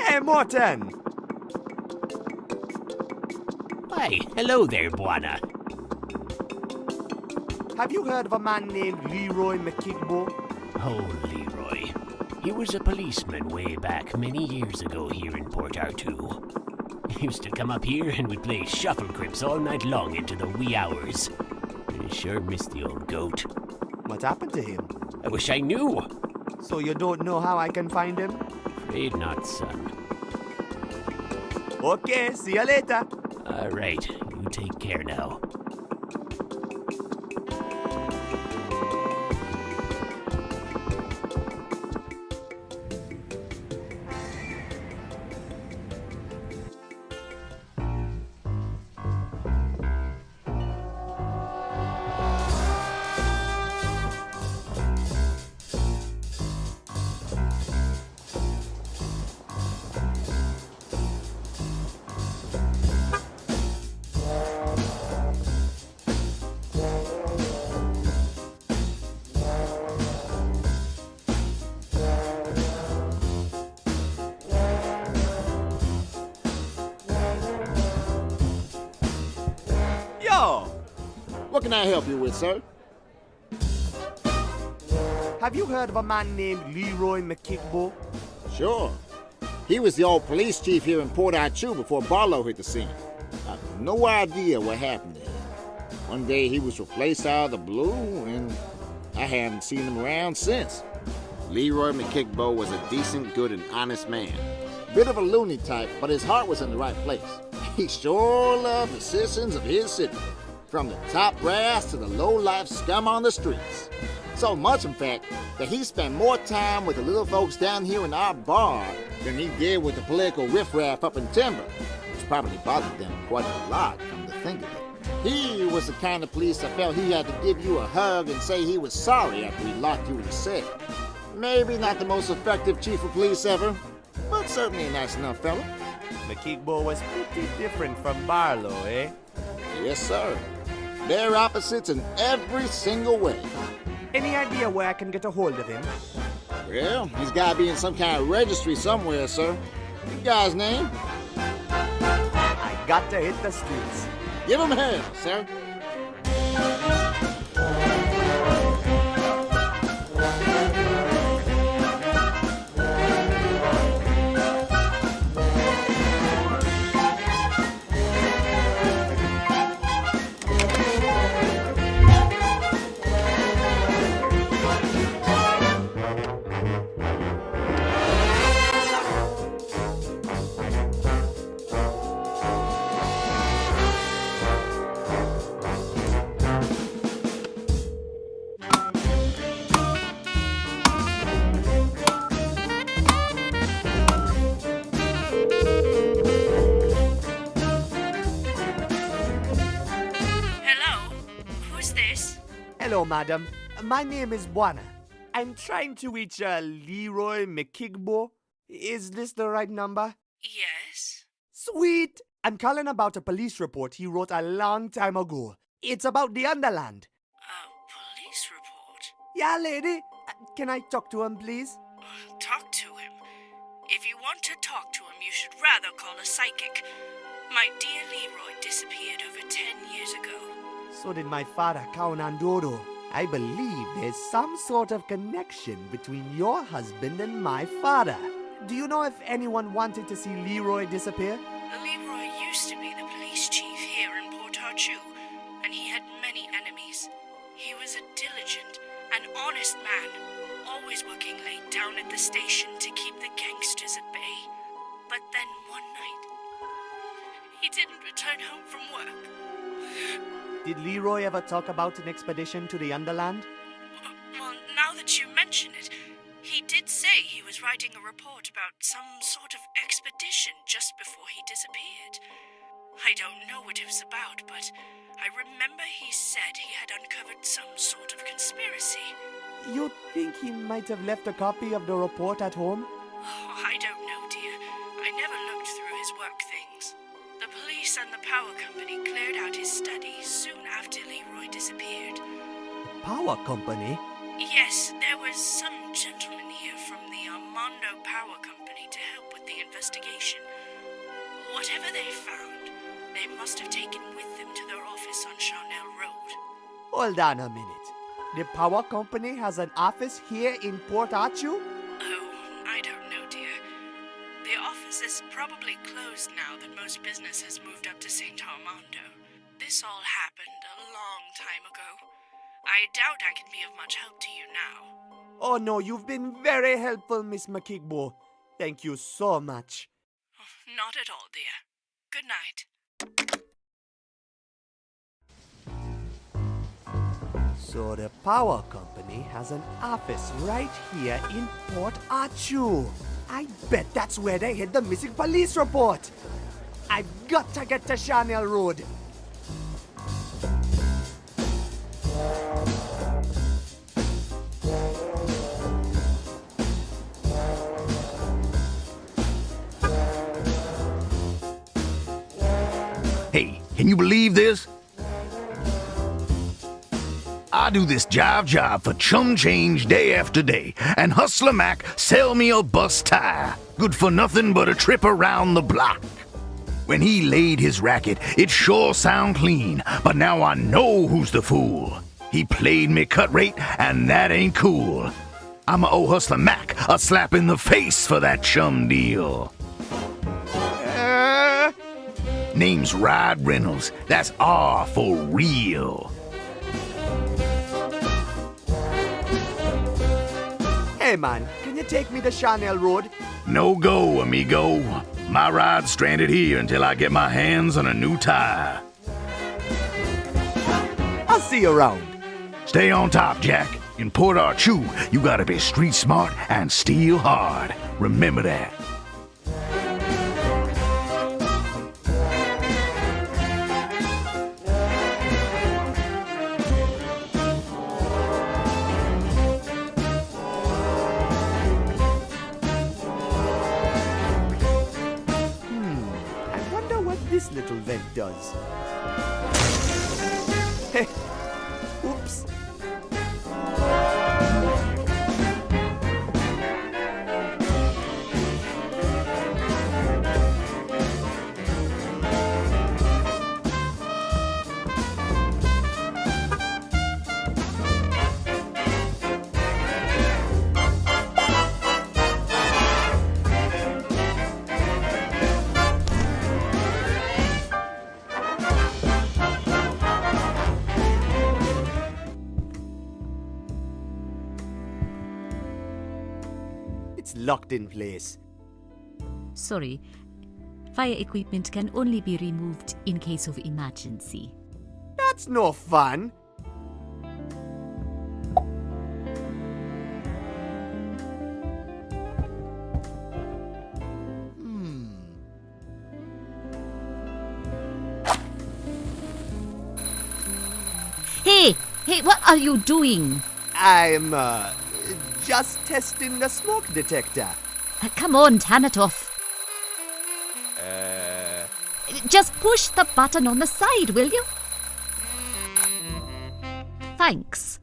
Hey, Morton! Why, hello there, Buana. Have you heard of a man named Leroy Makigbo? Oh, Leroy. He was a policeman way back many years ago here in Port Artoo. He used to come up here and we'd play shuffle grips all night long into the wee hours. I sure miss the old goat. What happened to him? I wish I knew. So you don't know how I can find him? Afraid not, son. Okay, see you later. All right, you take care now. What can I help you with, sir? Have you heard of a man named Leroy McKickbo? Sure. He was the old police chief here in Port Arthur before Barlow hit the scene. I have no idea what happened to him. One day he was replaced out of the blue, and I haven't seen him around since. Leroy McKickbo was a decent, good, and honest man. Bit of a loony type, but his heart was in the right place. He sure loved the citizens of his city, from the top brass to the low-life scum on the streets. So much, in fact, that he spent more time with the little folks down here in our bar than he did with the political riffraff up in Timber, which probably bothered them quite a lot, come to think of it. He was the kind of police that felt he had to give you a hug and say he was sorry after he locked you in a cell. Maybe not the most effective chief of police ever, but certainly a nice enough fella. McKickbo was pretty different from Barlow, eh? Yes, sir. They're opposites in every single way. Any idea where I can get a hold of him? Well, he's got to be in some kind of registry somewhere, sir. You guy's name? I got to hit the streets. Give him hell, sir. Hello, madam. My name is Buana. I'm trying to reach Leroy McKickbo. Is this the right number? Yes. Sweet! I'm calling about a police report he wrote a long time ago. It's about the Underland. A police report? Yeah, lady. Can I talk to him, please? Talk to him? If you want to talk to him, you should rather call a psychic. My dear Leroy disappeared over 10 years ago. So did my father, Count Andodo. I believe there's some sort of connection between your husband and my father. Do you know if anyone wanted to see Leroy disappear? Leroy used to be the police chief here in Port Arthur, and he had many enemies. He was a diligent and honest man, always working late down at the station to keep the gangsters at bay. But then one night, he didn't return home from work. Did Leroy ever talk about an expedition to the Underland? Well, now that you mention it, he did say he was writing a report about some sort of expedition just before he disappeared. I don't know what it was about, but I remember he said he had uncovered some sort of conspiracy. You think he might have left a copy of the report at home? Oh, I don't know, dear. I never looked through his work things. The police and the power company cleared out his study soon after Leroy disappeared. The power company? Yes, there was some gentleman here from the Armando Power Company to help with the investigation. Whatever they found, they must have taken with them to their office on Charnel Road. Hold on a minute. The power company has an office here in Port Arthur? Oh, I don't know, dear. The office is probably closed now that most business has moved up to St. Armando. This all happened a long time ago. I doubt I can be of much help to you now. Oh no, you've been very helpful, Miss McKickbo. Thank you so much. Oh, not at all, dear. Good night. So the power company has an office right here in Port Arthur. I bet that's where they hid the missing police report. I've got to get to Charnel Road. Hey, can you believe this? I do this job for chum change day after day, and Hustler Mac sell me a bus tire. Good for nothing but a trip around the block. When he laid his racket, it sure sound clean, but now I know who's the fool. He played me cut rate, and that ain't cool. I'ma owe Hustler Mac a slap in the face for that chum deal. Name's Rod Reynolds. That's R for real. Hey man, can you take me to Charnel Road? No go, amigo. My ride's stranded here until I get my hands on a new tire. I'll see you around. Stay on top, Jack. In Port Arthur, you gotta be street smart and steel hard. Remember that. I wonder what this little vent does. Hey, oops. It's locked in place. Sorry. Fire equipment can only be removed in case of emergency. That's no fun. Hey, what are you doing? I'm, just testing the smoke detector. Come on, turn it off. Just push the button on the side, will you? Thanks.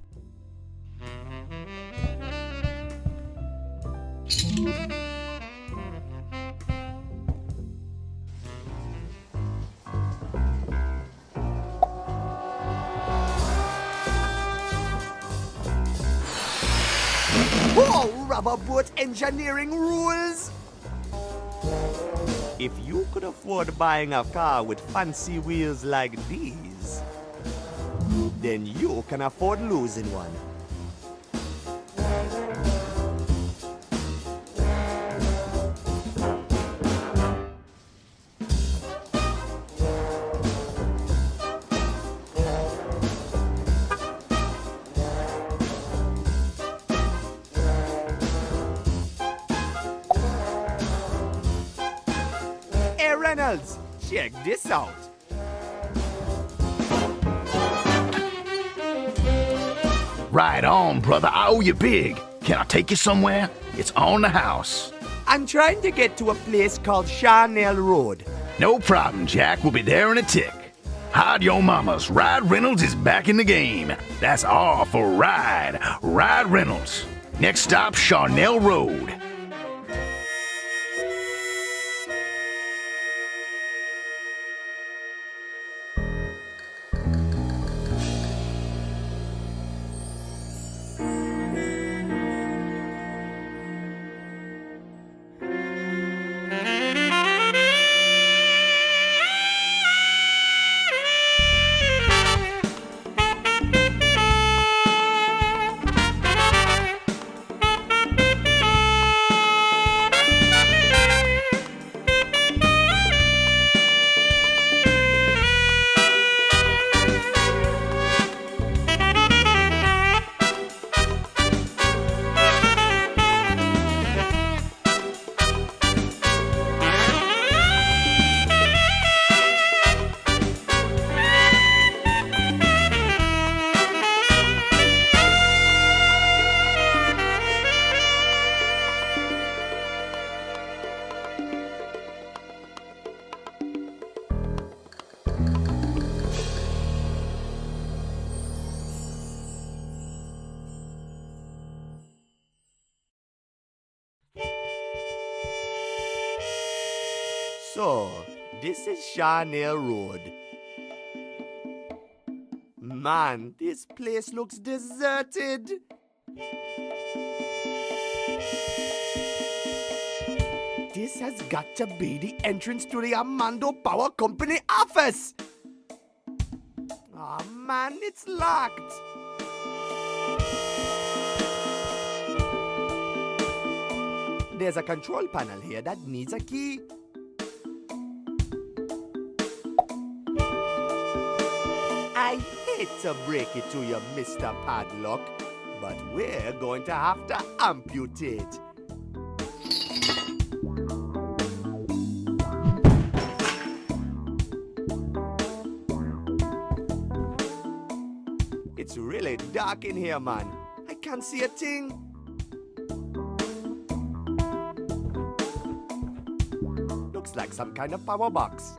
Whoa, rubber boat engineering rules! If you could afford buying a car with fancy wheels like these, then you can afford losing one. Hey Reynolds, check this out. Right on, brother. I owe you big. Can I take you somewhere? It's on the house. I'm trying to get to a place called Charnel Road. No problem, Jack. We'll be there in a tick. Hide your mamas. Ride Reynolds is back in the game. That's R for ride. Ride Reynolds. Next stop, Charnel Road. So, This is Charnel Road. Man, this place looks deserted. This has got to be the entrance to the Armando Power Company office. Oh man, it's locked. There's a control panel here that needs a key. I hate to break it to you, Mr. Padlock, but we're going to have to amputate. It's really dark in here, man. I can't see a thing. Looks like some kind of power box.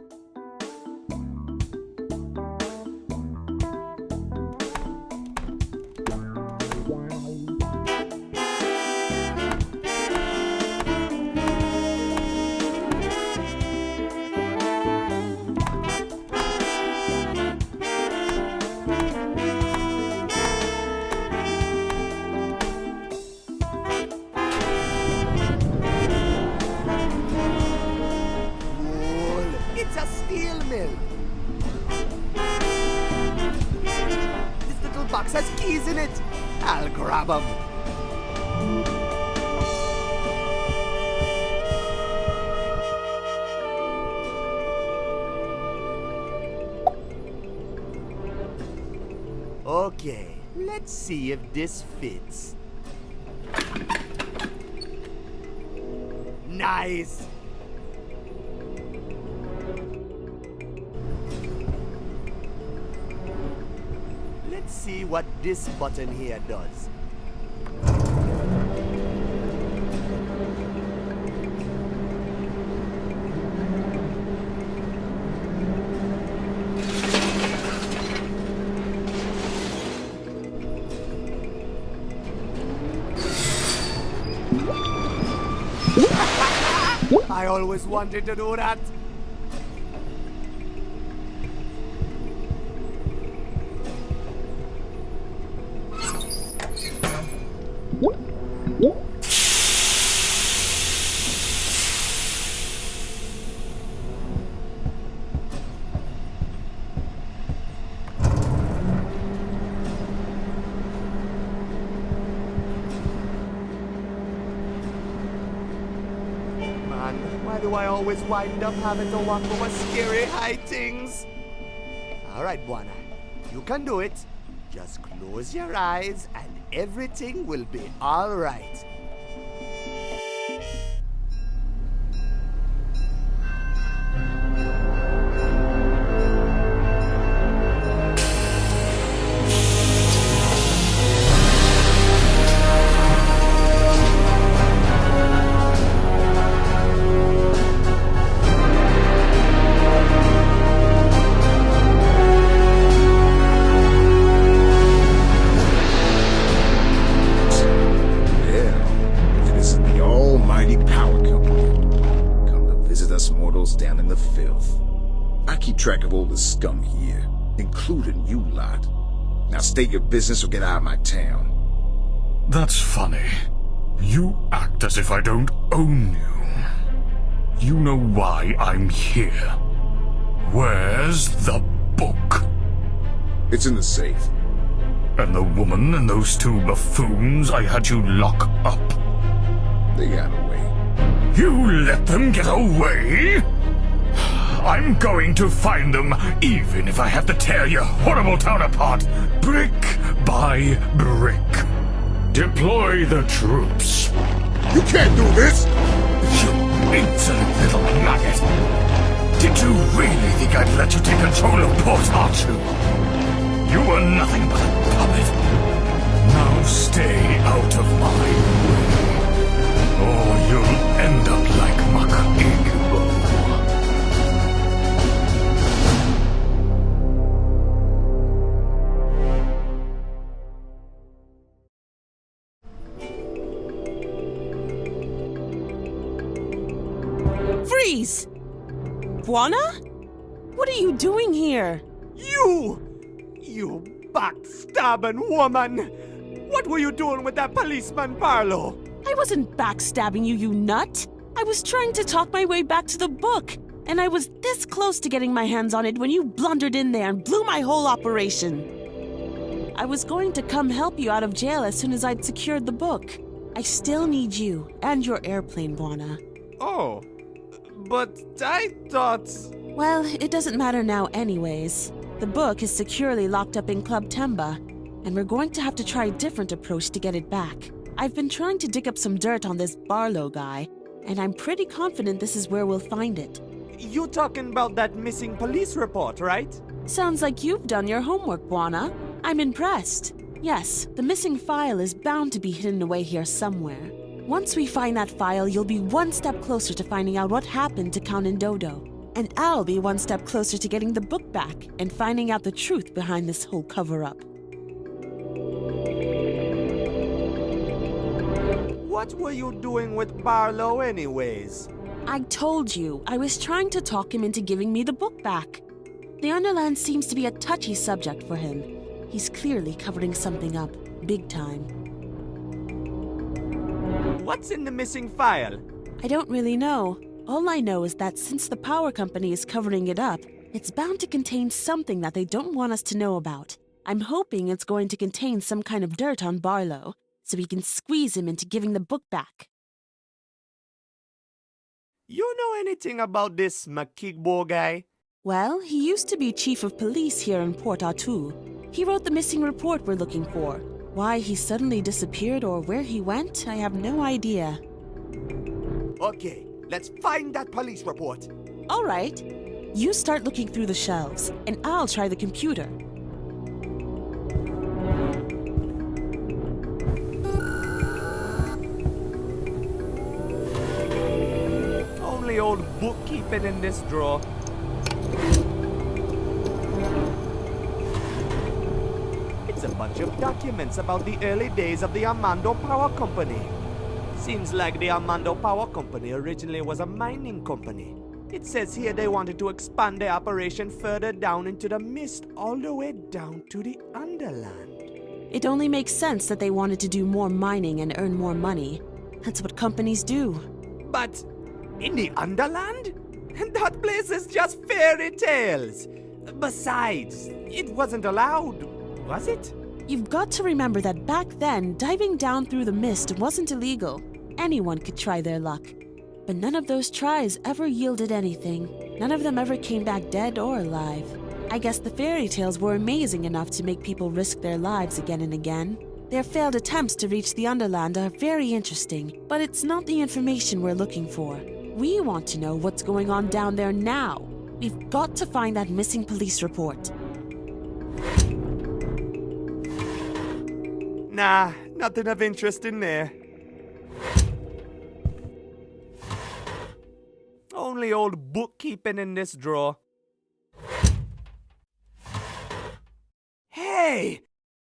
It's a steel mill. This little box has keys in it. I'll grab them. Okay, let's see if this fits. Nice. Let's see what this button here does. I always wanted to do that. Why do I always wind up having to walk over scary high things? Alright, Buana, you can do it. Just close your eyes and everything will be alright. Down in the filth. I keep track of all the scum here, including you lot. Now state your business or get out of my town. That's funny. You act as if I don't own you. You know why I'm here. Where's the book? It's in the safe. And the woman and those two buffoons I had you lock up? They got away. You let them get away? I'm going to find them, even if I have to tear your horrible town apart, brick by brick. Deploy the troops. You can't do this! You insolent little maggot! Did you really think I'd let you take control of Port Archu? You were nothing but a puppet. Now stay out of my way, or you'll end up like Mach Igbo. Freeze! Buona? What are you doing here? You backstabbing woman! What were you doing with that policeman, Barlow? I wasn't backstabbing you, you nut. I was trying to talk my way back to the book, and I was this close to getting my hands on it when you blundered in there and blew my whole operation. I was going to come help you out of jail as soon as I'd secured the book. I still need you and your airplane, Buona. Oh, but I thought... Well, it doesn't matter now anyways. The book is securely locked up in Club Temba, and we're going to have to try a different approach to get it back. I've been trying to dig up some dirt on this Barlow guy, and I'm pretty confident this is where we'll find it. You talking about that missing police report, right? Sounds like you've done your homework, Buona. I'm impressed. Yes, the missing file is bound to be hidden away here somewhere. Once we find that file, you'll be one step closer to finding out what happened to Count Dodo. And I'll be one step closer to getting the book back and finding out the truth behind this whole cover-up. What were you doing with Barlow anyways? I told you, I was trying to talk him into giving me the book back. The Underland seems to be a touchy subject for him. He's clearly covering something up, big time. What's in the missing file? I don't really know. All I know is that since the power company is covering it up, it's bound to contain something that they don't want us to know about. I'm hoping it's going to contain some kind of dirt on Barlow, so we can squeeze him into giving the book back. You know anything about this Makigbo guy? Well, he used to be chief of police here in Port Arthur. He wrote the missing report we're looking for. Why he suddenly disappeared or where he went, I have no idea. Okay, let's find that police report. All right. You start looking through the shelves, and I'll try the computer. Only old bookkeeping in this drawer. It's a bunch of documents about the early days of the Armando Power Company. Seems like the Armando Power Company originally was a mining company. It says here they wanted to expand their operation further down into the mist, all the way down to the Underland. It only makes sense that they wanted to do more mining and earn more money. That's what companies do. But in the Underland? That place is just fairy tales. Besides, it wasn't allowed, was it? You've got to remember that back then, diving down through the mist wasn't illegal. Anyone could try their luck. But none of those tries ever yielded anything. None of them ever came back dead or alive. I guess the fairy tales were amazing enough to make people risk their lives again and again. Their failed attempts to reach the Underland are very interesting, but it's not the information we're looking for. We want to know what's going on down there now. We've got to find that missing police report. Nah, nothing of interest in there. Only old bookkeeping in this drawer. Hey!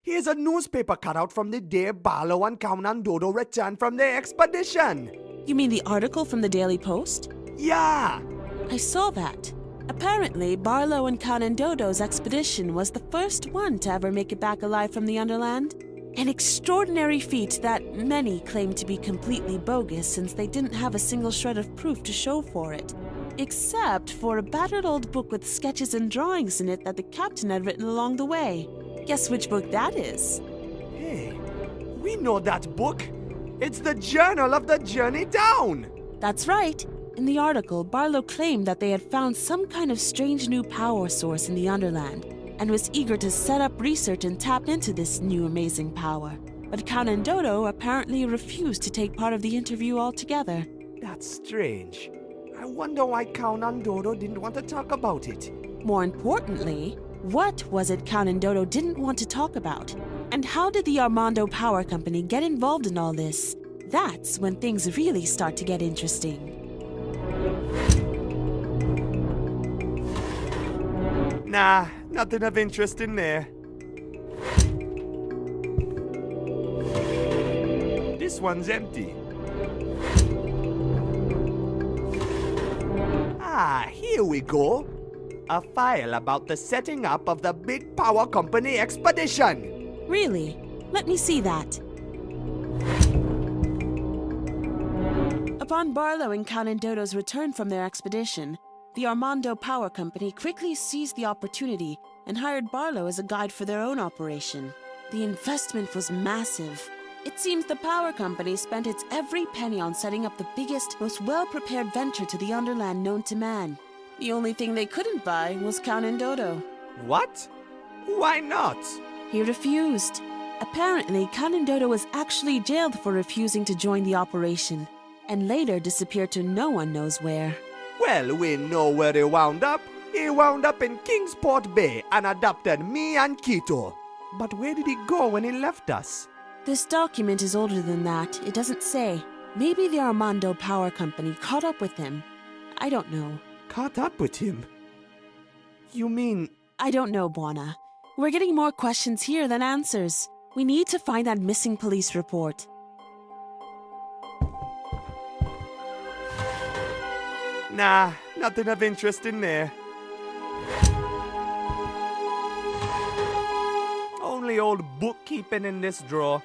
Here's a newspaper cutout from the day Barlow and Count Dodo returned from their expedition. You mean the article from the Daily Post? Yeah! I saw that. Apparently, Barlow and Count Dodo's expedition was the first one to ever make it back alive from the Underland. An extraordinary feat that many claim to be completely bogus since they didn't have a single shred of proof to show for it. Except for a battered old book with sketches and drawings in it that the captain had written along the way. Guess which book that is? Hey, we know that book. It's the Journal of the Journey Down. That's right. In the article, Barlow claimed that they had found some kind of strange new power source in the Underland, and was eager to set up research and tap into this new amazing power. But Count Dodo apparently refused to take part of the interview altogether. That's strange. I wonder why Count Dodo didn't want to talk about it. More importantly, what was it Count Dodo didn't want to talk about? And how did the Armando Power Company get involved in all this? That's when things really start to get interesting. Nah, nothing of interest in there. This one's empty. Ah, here we go. A file about the setting up of the Big Power Company expedition. Really? Let me see that. Upon Barlow and Count Dodo's return from their expedition, the Armando Power Company quickly seized the opportunity and hired Barlow as a guide for their own operation. The investment was massive. It seems the power company spent its every penny on setting up the biggest, most well-prepared venture to the Underland known to man. The only thing they couldn't buy was Count Dodo. What? Why not? He refused. Apparently, Count Dodo was actually jailed for refusing to join the operation, and later disappeared to no one knows where. Well, we know where he wound up. He wound up in Kingsport Bay and adopted me and Quito. But where did he go when he left us? This document is older than that. It doesn't say. Maybe the Armando Power Company caught up with him. I don't know. Caught up with him? You mean... I don't know, Buona. We're getting more questions here than answers. We need to find that missing police report. Nah, nothing of interest in there. Only old bookkeeping in this drawer.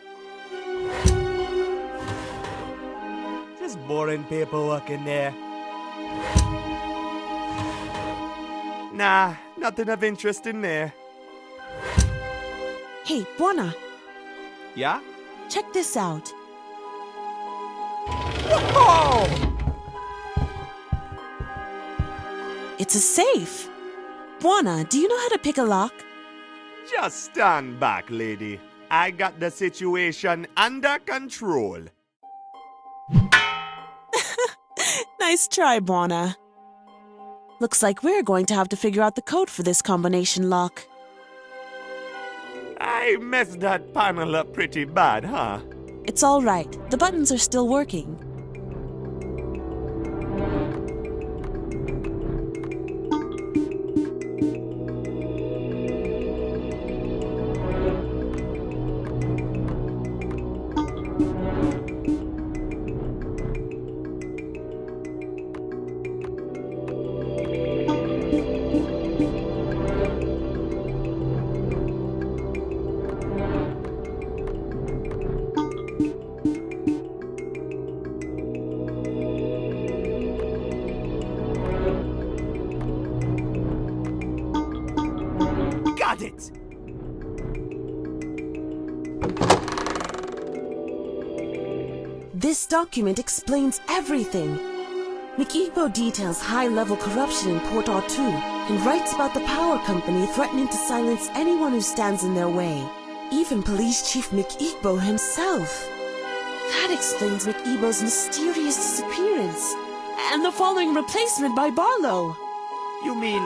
Just boring paperwork in there. Nah, nothing of interest in there. Hey, Buona. Yeah? Check this out. Whoa! It's a safe. Buona, do you know how to pick a lock? Just stand back, lady. I got the situation under control. Nice try, Buona. Looks like we're going to have to figure out the code for this combination lock. I messed that panel up pretty bad, huh? It's all right. The buttons are still working. Got it! This document explains everything. McEvo details high-level corruption in Port Artoo and writes about the power company threatening to silence anyone who stands in their way. Even Police Chief McEvo himself. That explains McEvo's mysterious disappearance and the following replacement by Barlow. You mean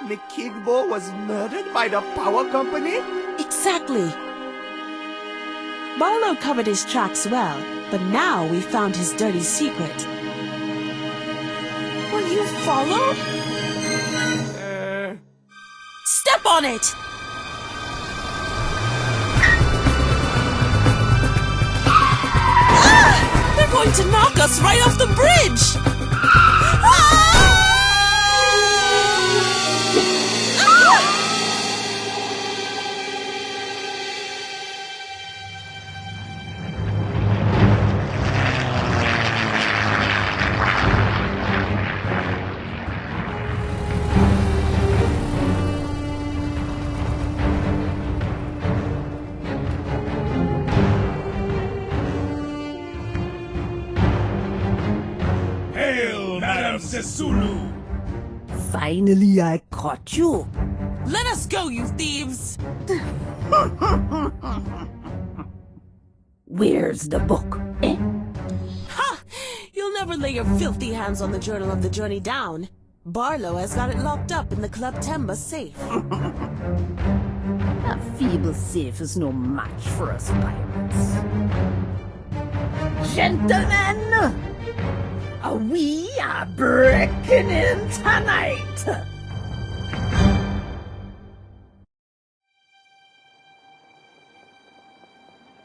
McKigbo was murdered by the power company? Exactly. Barlow covered his tracks well, but now we found his dirty secret. Were you followed? Step on it! Ah! They're going to knock us right off the bridge! Hail, Madame Sisulu! Finally, I caught you. Let us go, you thieves! Where's the book, eh? Ha! You'll never lay your filthy hands on the Journal of the Journey Down. Barlow has got it locked up in the Club Temba safe. A feeble safe is no match for us pirates. Gentlemen, we are breaking in tonight.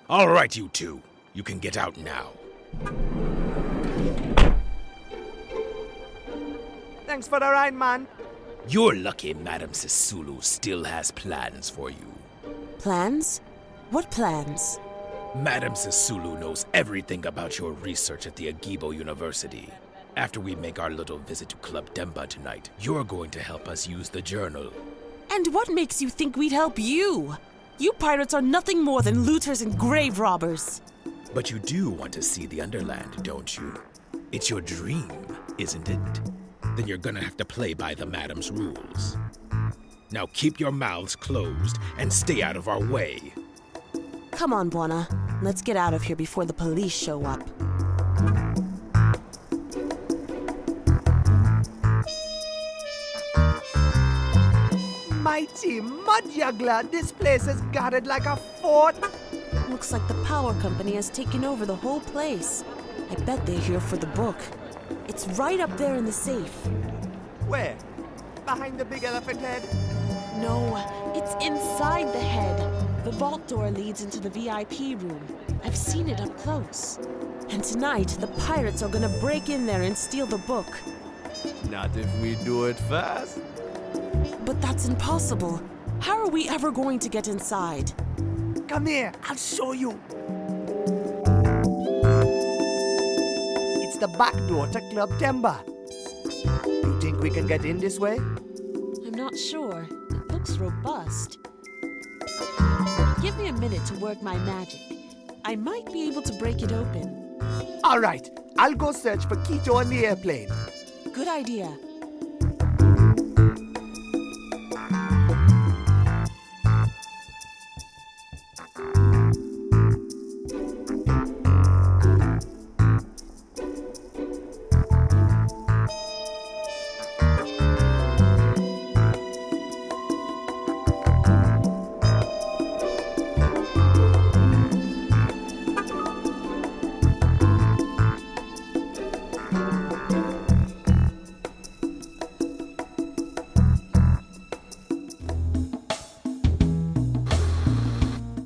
All right, you two. You can get out now. Thanks for the ride, man. You're lucky Madame Sisulu still has plans for you. Plans? What plans? Madame Sisulu knows everything about your research at the Agibo University. After we make our little visit to Club Demba tonight, you're going to help us use the journal. And what makes you think we'd help you? You pirates are nothing more than looters and grave robbers. But you do want to see the Underland, don't you? It's your dream, isn't it? Then you're gonna have to play by the Madam's rules. Now keep your mouths closed and stay out of our way. Come on, Buona. Let's get out of here before the police show up. Mighty mud juggler, this place is guarded like a fort. Looks like the power company has taken over the whole place. I bet they're here for the book. It's right up there in the safe. Where? Behind the big elephant head? No, it's inside the head. The vault door leads into the VIP room. I've seen it up close. And tonight, the pirates are gonna break in there and steal the book. Not if we do it fast. But that's impossible. How are we ever going to get inside? Come here, I'll show you. It's the back door to Club Demba. You think we can get in this way? I'm not sure. It looks robust. Give me a minute to work my magic. I might be able to break it open. All right, I'll go search for Quito on the airplane. Good idea.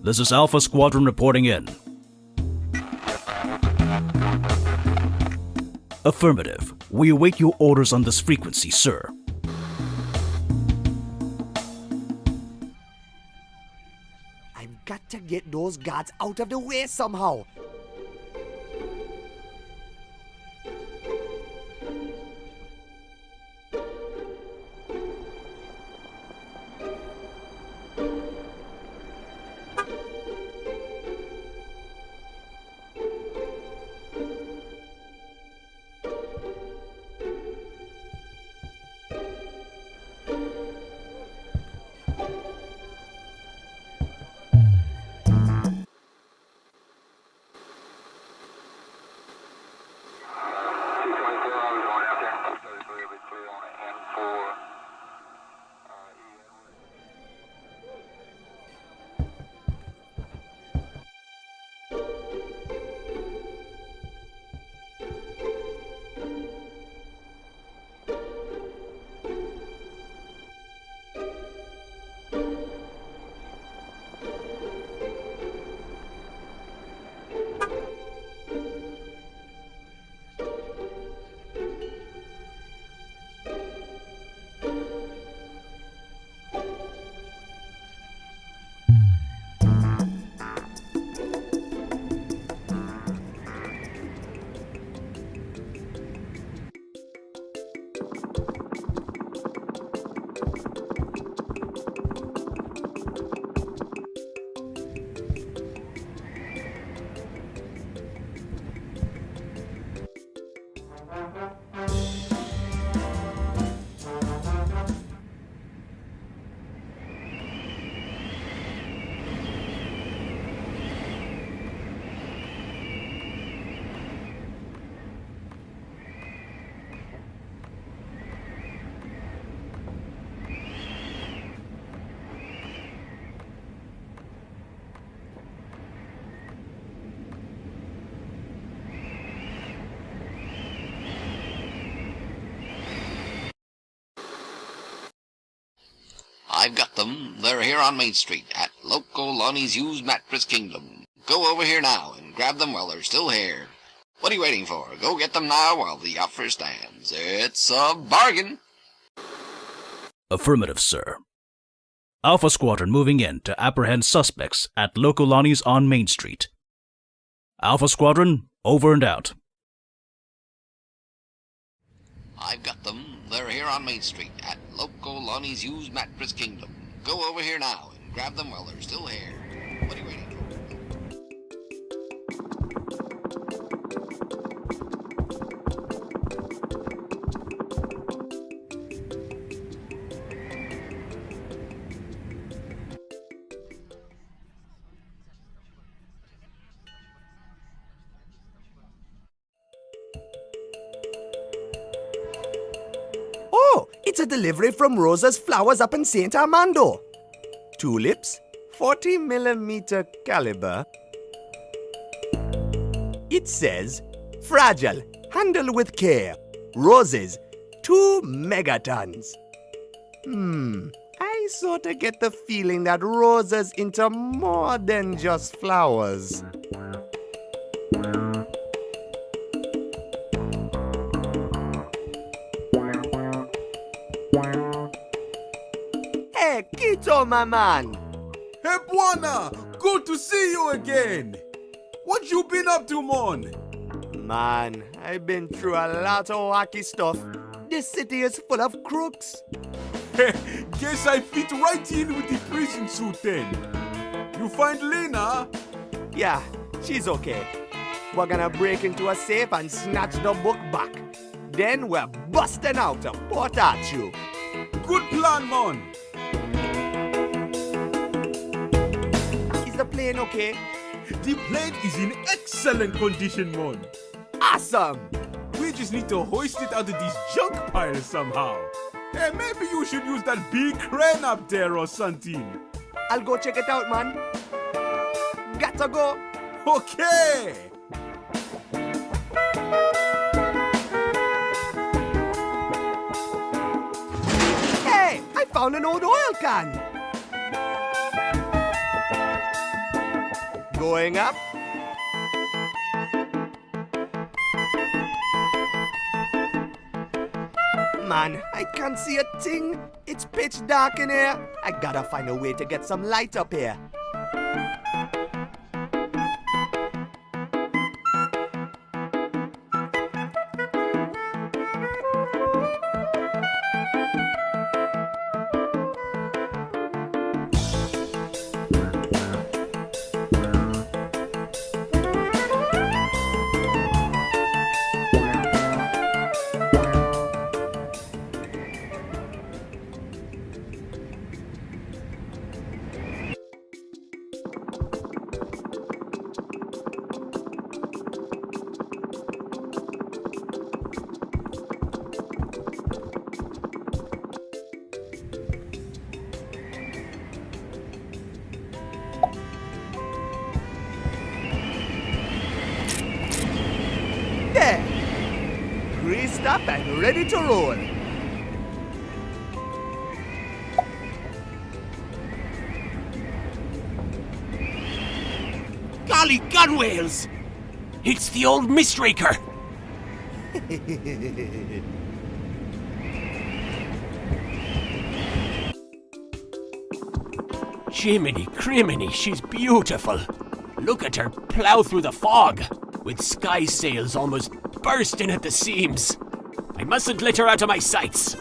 This is Alpha Squadron reporting in. Affirmative. We await your orders on this frequency, sir. I've got to get those guards out of the way somehow. I've got them. They're here on Main Street at Loco Lonnie's Used Mattress Kingdom. Go over here now and grab them while they're still here. What are you waiting for? Go get them now while the offer stands. It's a bargain. Affirmative, sir. Alpha Squadron moving in to apprehend suspects at Locolani's on Main Street. Alpha Squadron, over and out. I've got them. They're here on Main Street at Loco Lonnie's Used Mattress Kingdom. Go over here now and grab them while they're still here. What are you waiting for? Oh, it's a delivery from Rosa's Flowers up in St. Armando. Tulips, 40mm caliber. It says, fragile, handle with care. Roses, 2 megatons. I sorta get the feeling that Rosa's into more than just flowers. Hey, Quito, my man. Hey, Buana! Good to see you again! What you been up to, mon? Man, I've been through a lot of wacky stuff. This city is full of crooks. Guess I fit right in with the prison suit then. You find Lena? Yeah, she's okay. We're gonna break into a safe and snatch the book back. Then we're busting out of Port Arthur. Good plan, mon. Is the plane okay? The plane is in excellent condition, mon. Awesome! We just need to hoist it out of these junk piles somehow. Hey, maybe you should use that big crane up there or something. I'll go check it out, man. Gotta go. Okay. Hey, I found an old oil can. Going up. Man, I can't see a thing. It's pitch dark in here. I gotta find a way to get some light up here. There! Greased up and ready to roll. Golly gunwales! It's the old Mistraker! Jiminy criminy, she's beautiful. Look at her plow through the fog, with sky sails almost bursting at the seams. I mustn't let her out of my sights.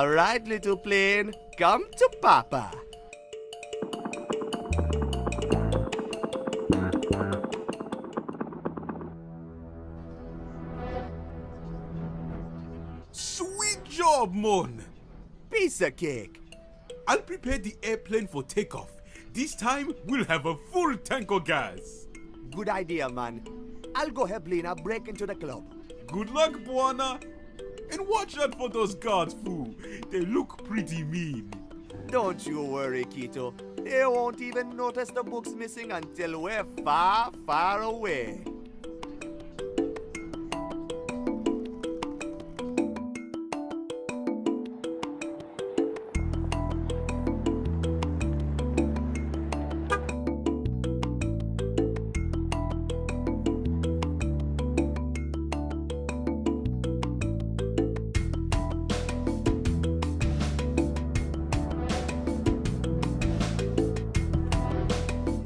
All right, little plane, come to Papa. Sweet job, Mon. Piece of cake. I'll prepare the airplane for takeoff. This time, we'll have a full tank of gas. Good idea, man. I'll go help Lena break into the club. Good luck, Buana. And watch out for those guards, fool. They look pretty mean. Don't you worry, Kito. They won't even notice the book's missing until we're far, far away.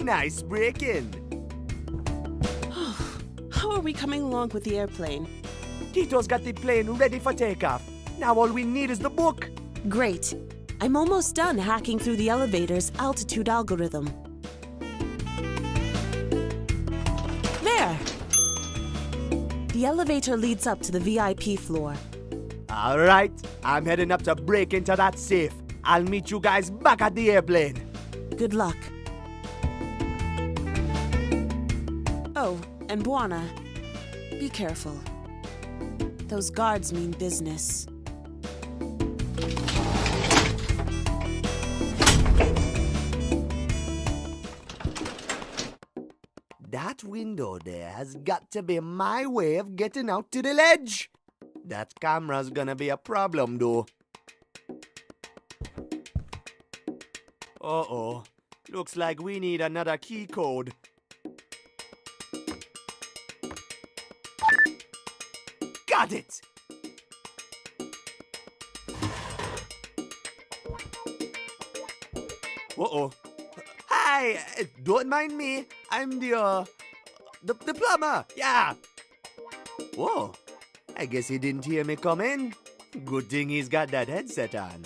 Nice break-in. How are we coming along with the airplane? Kito's got the plane ready for takeoff. Now all we need is the book. Great. I'm almost done hacking through the elevator's altitude algorithm. There! The elevator leads up to the VIP floor. All right, I'm heading up to break into that safe. I'll meet you guys back at the airplane. Good luck. Oh, and Buana, be careful. Those guards mean business. That window there has got to be my way of getting out to the ledge. That camera's gonna be a problem, though. Uh-oh. Looks like we need another key code. Got it! Uh-oh. Hi! Don't mind me. I'm the plumber. Yeah. Whoa. I guess he didn't hear me coming. Good thing he's got that headset on.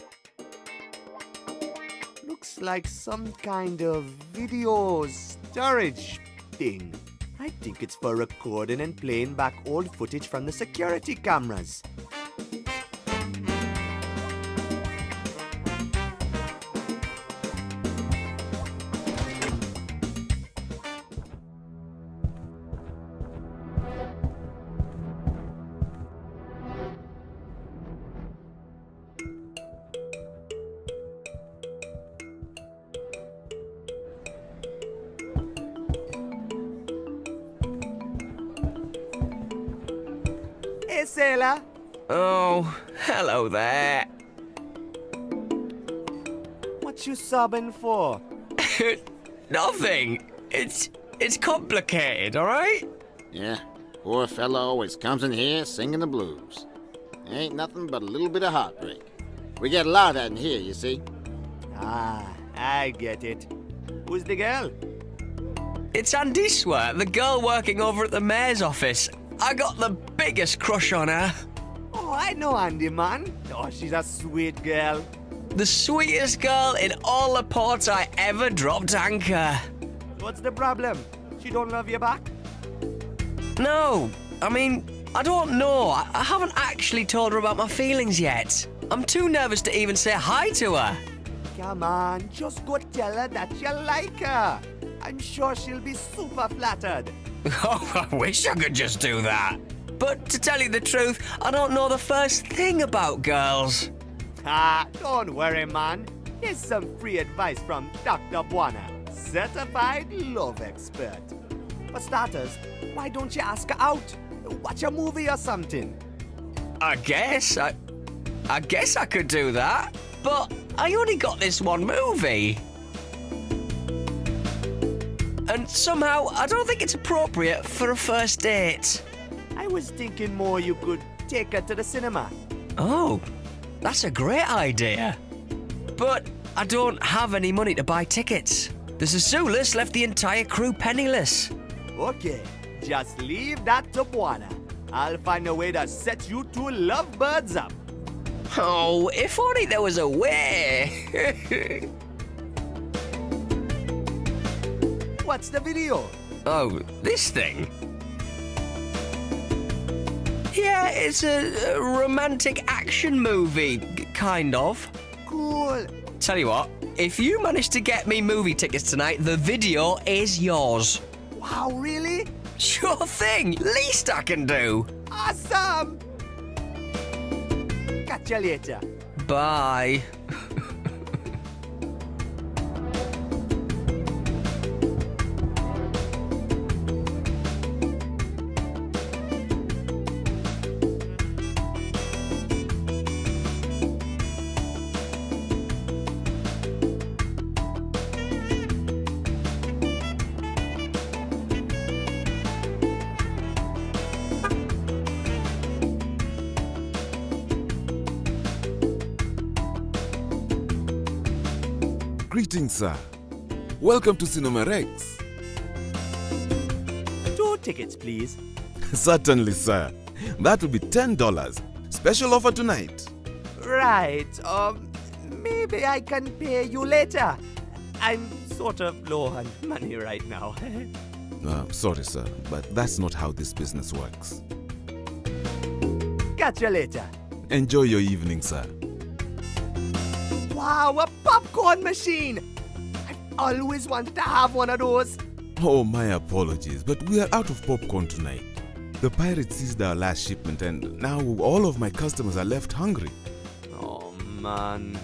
Looks like some kind of video storage thing. I think it's for recording and playing back old footage from the security cameras. Hey, sailor. Oh, hello there. What you sobbing for? Nothing. It's complicated, all right? Yeah, poor fella always comes in here singing the blues. Ain't nothing but a little bit of heartbreak. We get a lot of that in here, you see. Ah, I get it. Who's the girl? It's Andiswa, the girl working over at the mayor's office. I got the biggest crush on her. Oh, I know Andy, man. Oh, she's a sweet girl. The sweetest girl in all the ports I ever dropped anchor. What's the problem? She don't love you back? No, I mean, I don't know. I haven't actually told her about my feelings yet. I'm too nervous to even say hi to her. Come on, just go tell her that you like her. I'm sure she'll be super flattered. Oh, I wish I could just do that. But to tell you the truth, I don't know the first thing about girls. Ah, don't worry, man. Here's some free advice from Dr. Buana, certified love expert. For starters, why don't you ask her out? Watch a movie or something. I guess I could do that. But I only got this one movie. And somehow, I don't think it's appropriate for a first date. I was thinking more you could take her to the cinema. Oh, that's a great idea. But I don't have any money to buy tickets. The Sasulas left the entire crew penniless. Okay, just leave that to Buana. I'll find a way to set you two lovebirds up. Oh, if only there was a way. What's the video? Oh, this thing? Yeah, it's a romantic action movie, kind of. Cool. Tell you what, if you manage to get me movie tickets tonight, the video is yours. Wow, really? Sure thing. Least I can do. Awesome! Catch you later. Bye. Greetings, sir. Welcome to Cinema Rex. 2 tickets, please. Certainly, sir. That will be $10. Special offer tonight. Right. Maybe I can pay you later. I'm sort of low on money right now. Sorry, sir, but that's not how this business works. Catch you later. Enjoy your evening, sir. Wow, a popcorn machine! I've always wanted to have one of those. Oh, my apologies, but we are out of popcorn tonight. The pirates seized our last shipment and now all of my customers are left hungry. Oh, man.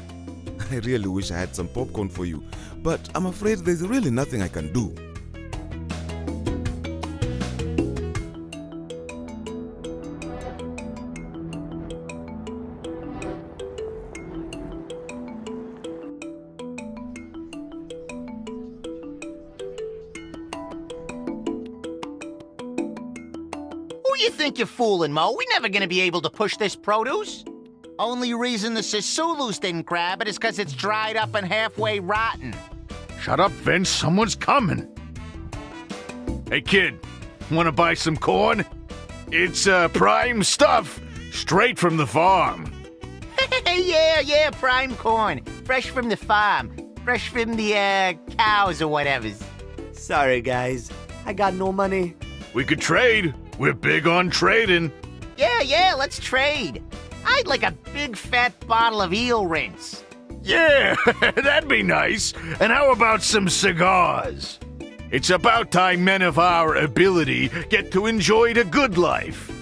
I really wish I had some popcorn for you, but I'm afraid there's really nothing I can do. Who you think you're fooling, Mo? We're never gonna be able to push this produce. Only reason the Sisulus didn't grab it is because it's dried up and halfway rotten. Shut up, Vince. Someone's coming. Hey, kid. Want to buy some corn? It's prime stuff. Straight from the farm. yeah, prime corn. Fresh from the farm. Fresh from the, cows or whatever. Sorry, guys. I got no money. We could trade. We're big on trading. Yeah, let's trade. I'd like a big fat bottle of eel rinse. Yeah, that'd be nice. And how about some cigars? It's about time men of our ability get to enjoy the good life.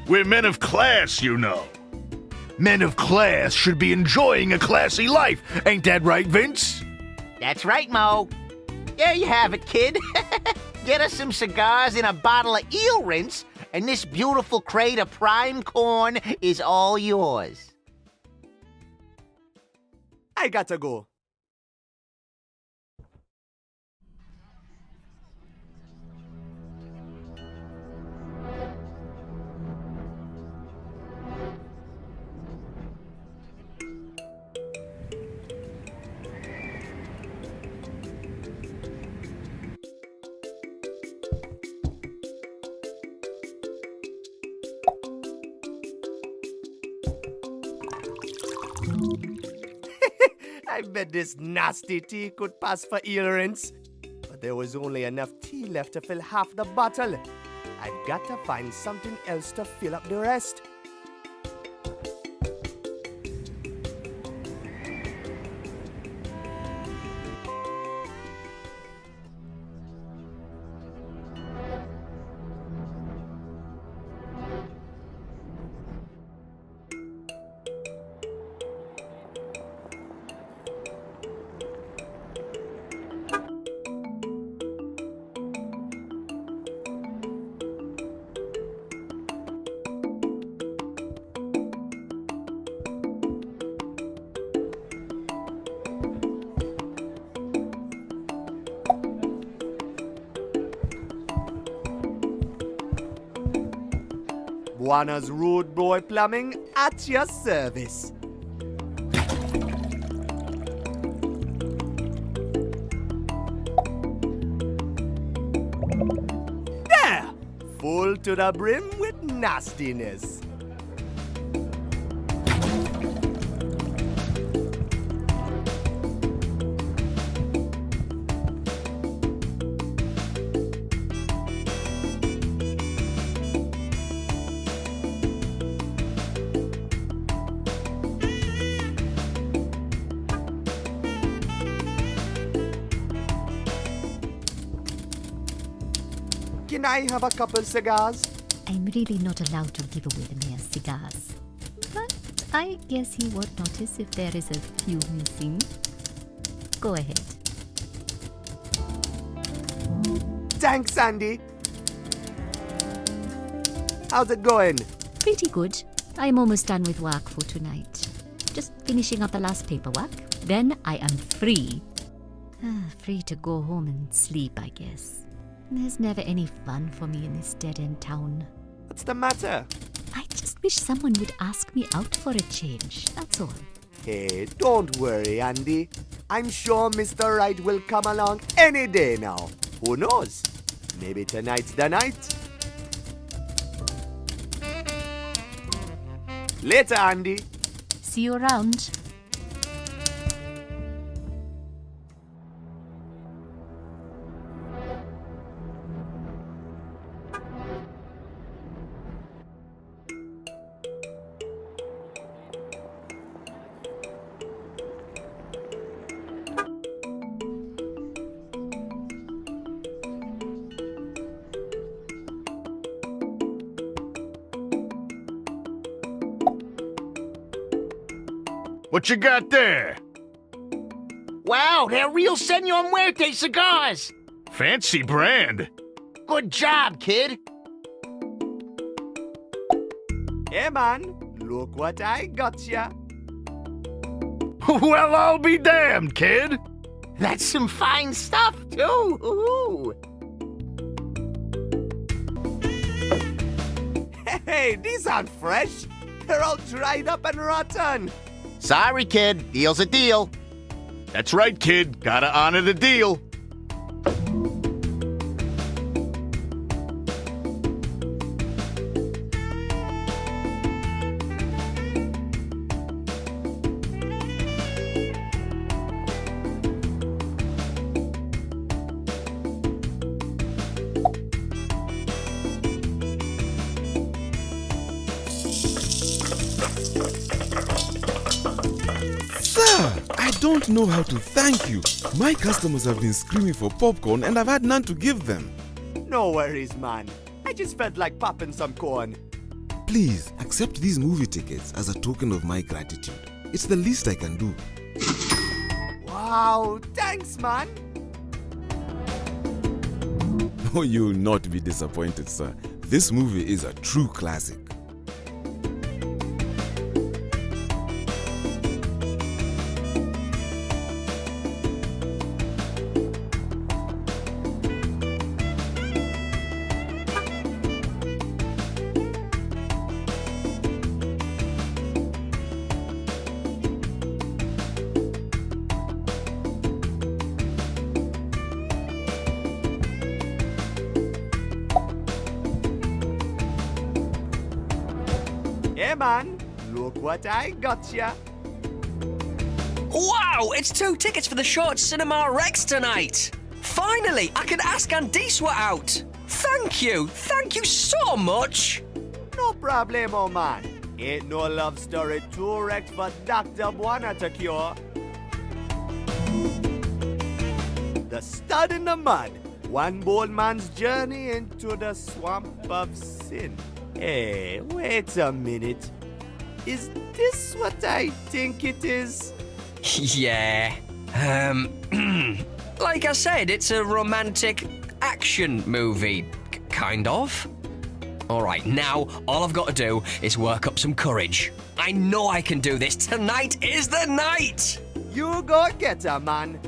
We're men of class, you know. Men of class should be enjoying a classy life. Ain't that right, Vince? That's right, Mo. There you have it, kid. Get us some cigars and a bottle of eel rinse, and this beautiful crate of prime corn is all yours. I gotta go. I bet this nasty tea could pass for eel rinse. But there was only enough tea left to fill half the bottle. I've got to find something else to fill up the rest. Buana's Road Boy Plumbing at your service. There! Full to the brim with nastiness. Can I have a couple cigars? I'm really not allowed to give away the mayor's cigars. But I guess he won't notice if there is a few missing. Go ahead. Thanks, Sandy. How's it going? Pretty good. I'm almost done with work for tonight. Just finishing up the last paperwork. Then I am free. Free to go home and sleep, I guess. There's never any fun for me in this dead-end town. What's the matter? I just wish someone would ask me out for a change, that's all. Hey, don't worry, Andy. I'm sure Mr. Right will come along any day now. Who knows? Maybe tonight's the night. Later, Andy. See you around. What you got there? Wow, they're real Senor Muerte cigars. Fancy brand. Good job, kid. Hey, man. Look what I got ya. Well, I'll be damned, kid. That's some fine stuff, too. Ooh. Hey, these aren't fresh. They're all dried up and rotten. Sorry, kid. Deal's a deal. That's right, kid. Gotta honor the deal. Sir, I don't know how to thank you. My customers have been screaming for popcorn and I've had none to give them. No worries, man. I just felt like popping some corn. Please, accept these movie tickets as a token of my gratitude. It's the least I can do. Wow, thanks, man. Oh, you'll not be disappointed, sir. This movie is a true classic. Hey, man. Look what I got ya. Wow, it's 2 tickets for the short Cinema Rex tonight. Finally, I can ask Andiswa out. Thank you so much. No problemo, man. Ain't no love story too wrecked for Dr. Buana to cure. The Stud in the Mud. One bold man's journey into the swamp of sin. Hey, wait a minute. Is this what I think it is? Yeah. Like I said, it's a romantic action movie. Kind of. Alright, now all I've got to do is work up some courage. I know I can do this. Tonight is the night! You go get her, man.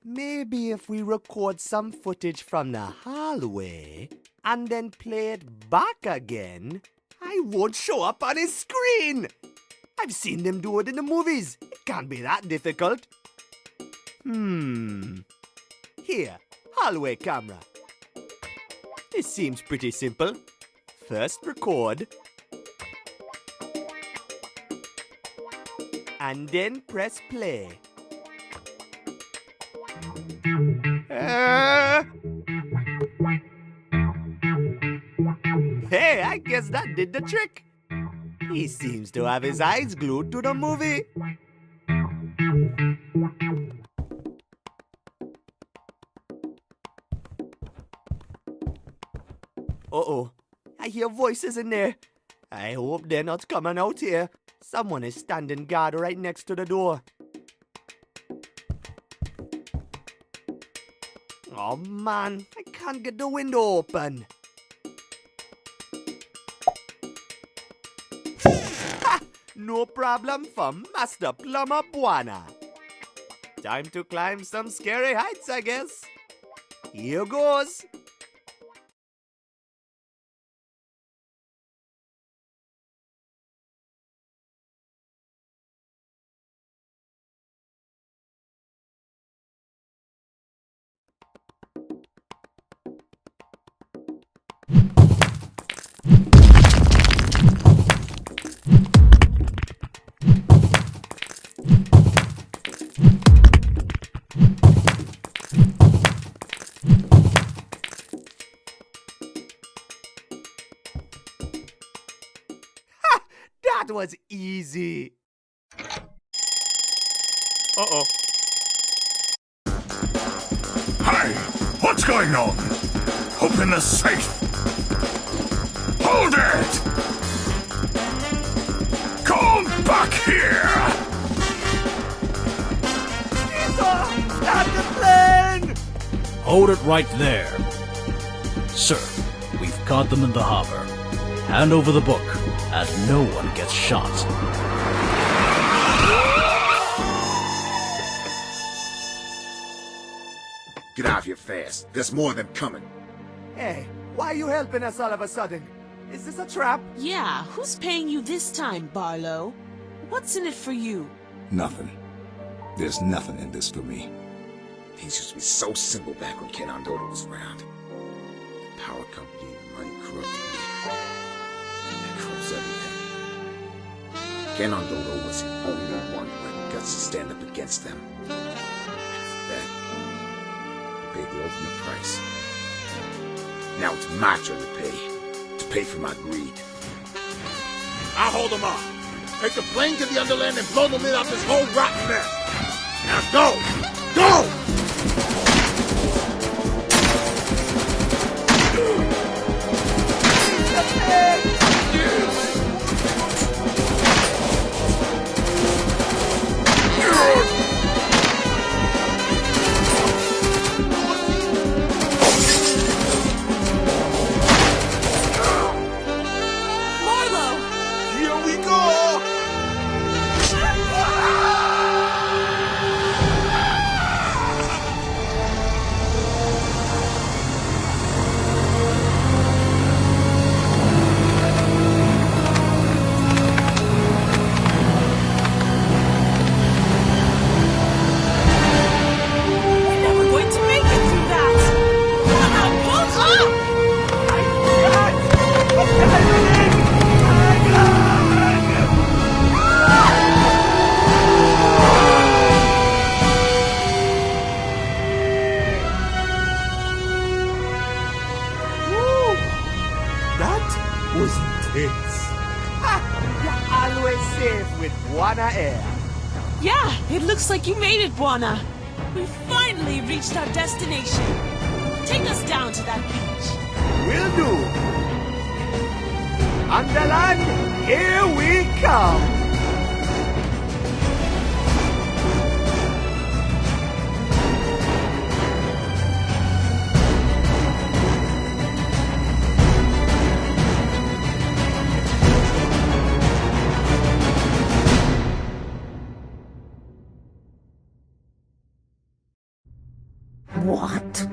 Maybe if we record some footage from the hallway and then play it back again, I won't show up on his screen. I've seen them do it in the movies. It can't be that difficult. Here, hallway camera. This seems pretty simple. First record. And then press play. Hey, I guess that did the trick. He seems to have his eyes glued to the movie. Uh-oh, I hear voices in there. I hope they're not coming out here. Someone is standing guard right next to the door. Oh man, I can't get the window open. Ha! No problem for Master Plumber Buana. Time to climb some scary heights, I guess. Here goes. That was easy. Uh-oh. Hey, what's going on? Open the safe. Hold it! Come back here! Stop the plane! Hold it right there. Sir, we've caught them in the harbor. Hand over the book, and no one gets shot. Get out of here fast. There's more of them coming. Hey, why are you helping us all of a sudden? Is this a trap? Yeah, who's paying you this time, Barlow? What's in it for you? Nothing. There's nothing in this for me. Things used to be so simple back when Ken Ondota was around. The power company and money corrupted me. That corrupts everything. Ken Ondota was the only one who had guts to stand up against them. After that, I paid the ultimate price. Now it's my turn to pay for my greed. I'll hold them off. Take the plane to the Underland and blow them in off this whole rotten mess. Now go! Go! Yeah, it looks like you made it, Buana. We finally reached our destination. Take us down to that beach. Will do. Underland, here we come. What?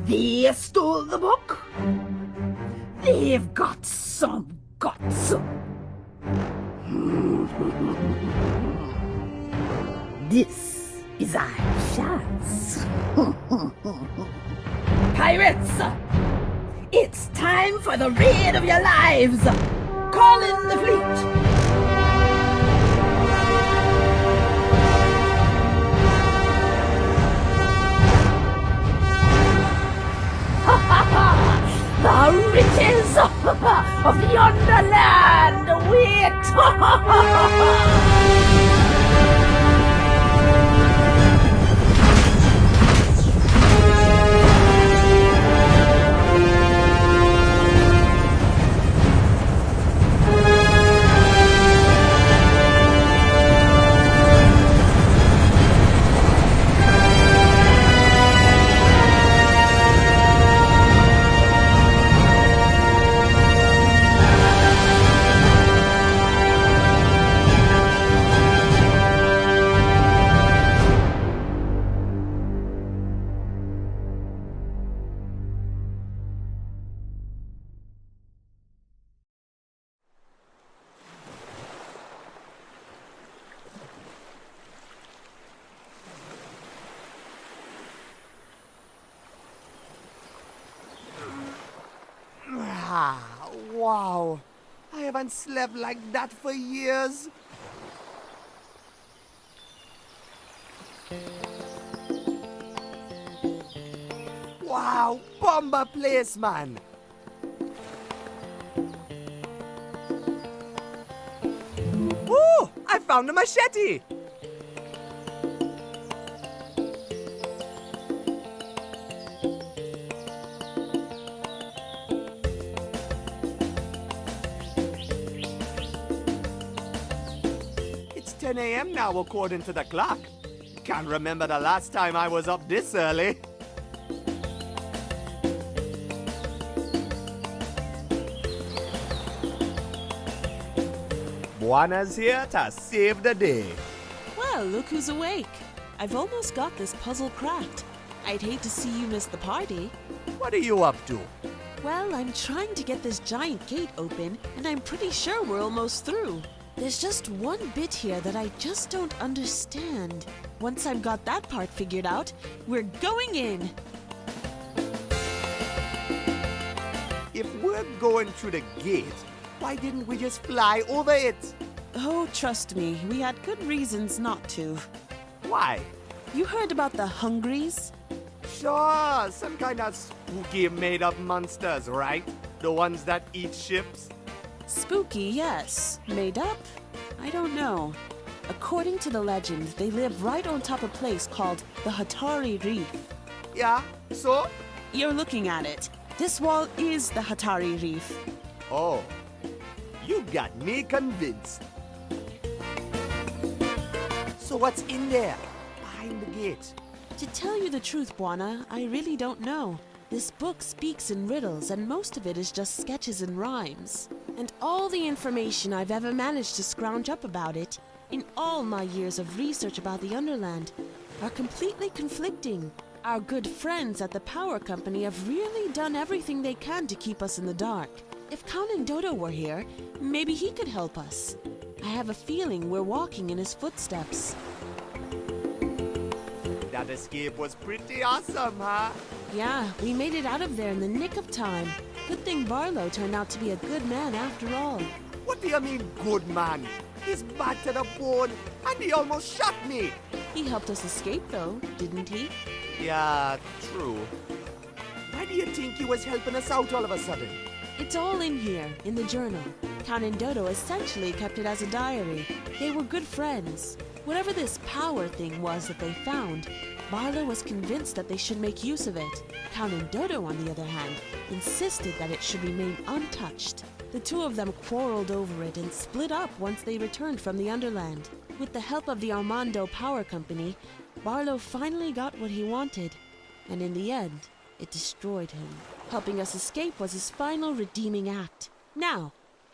They stole the book? They've got some guts. This is our chance. Pirates! It's Time for the raid of your lives! Call in the fleet! The riches of the Underland await! Wow. I haven't slept like that for years. Wow, bomber place, man. Ooh, I found a machete. It's 10 a.m. now, according to the clock. Can't remember the last time I was up this early. Buana's here to save the day. Well, look who's awake. I've almost got this puzzle cracked. I'd hate to see you miss the party. What are you up to? Well, I'm trying to get this giant gate open, and I'm pretty sure we're almost through. There's just one bit here that I just don't understand. Once I've got that part figured out, we're going in. If we're going through the gate, why didn't we just fly over it? Oh, trust me, we had good reasons not to. Why? You heard about the Hungries? Sure, some kind of spooky made-up monsters, right? The ones that eat ships? Spooky, yes. Made up? I don't know. According to the legend, they live right on top of a place called the Hatari Reef. Yeah, so? You're looking at it. This wall is the Hatari Reef. Oh, you got me convinced. So what's in there, behind the gate? To tell you the truth, Buana, I really don't know. This book speaks in riddles, and most of it is just sketches and rhymes. And all the information I've ever managed to scrounge up about it, in all my years of research about the Underland, are completely conflicting. Our good friends at the power company have really done everything they can to keep us in the dark. If Count Dodo were here, maybe he could help us. I have a feeling we're walking in his footsteps. That escape was pretty awesome, huh? Yeah, we made it out of there in the nick of time. Good thing Barlow turned out to be a good man after all. What do you mean, good man? He's bad to the bone, and he almost shot me. He helped us escape, though, didn't he? Yeah, true. Why do you think he was helping us out all of a sudden? It's all in here, in the journal. Count and Dodo essentially kept it as a diary. They were good friends. Whatever this power thing was that they found, Barlow was convinced that they should make use of it. Count and Dodo, on the other hand, insisted that it should remain untouched. The two of them quarreled over it and split up once they returned from the Underland. With the help of the Armando Power Company, Barlow finally got what he wanted, and in the end, it destroyed him. Helping us escape was his final redeeming act. Now,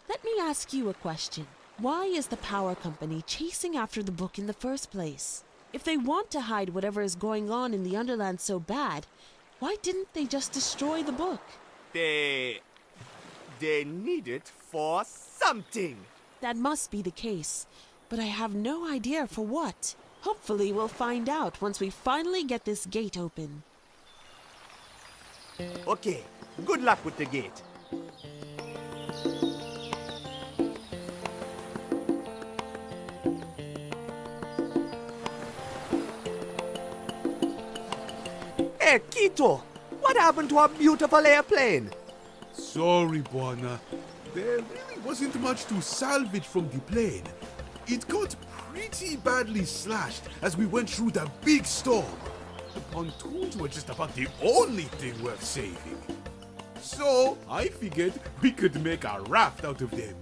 let me ask you a question. Why is the Power Company chasing after the book in the first place? If they want to hide whatever is going on in the Underland so bad, why didn't they just destroy the book? They need it for something. That must be the case, but I have no idea for what. Hopefully we'll find out once we finally get this gate open. Okay, good luck with the gate. Hey, Quito! What happened to our beautiful airplane? Sorry, Buana. There really wasn't much to salvage from the plane. It got pretty badly slashed as we went through the big storm. The pontoons were just about the only thing worth saving. So I figured we could make a raft out of them.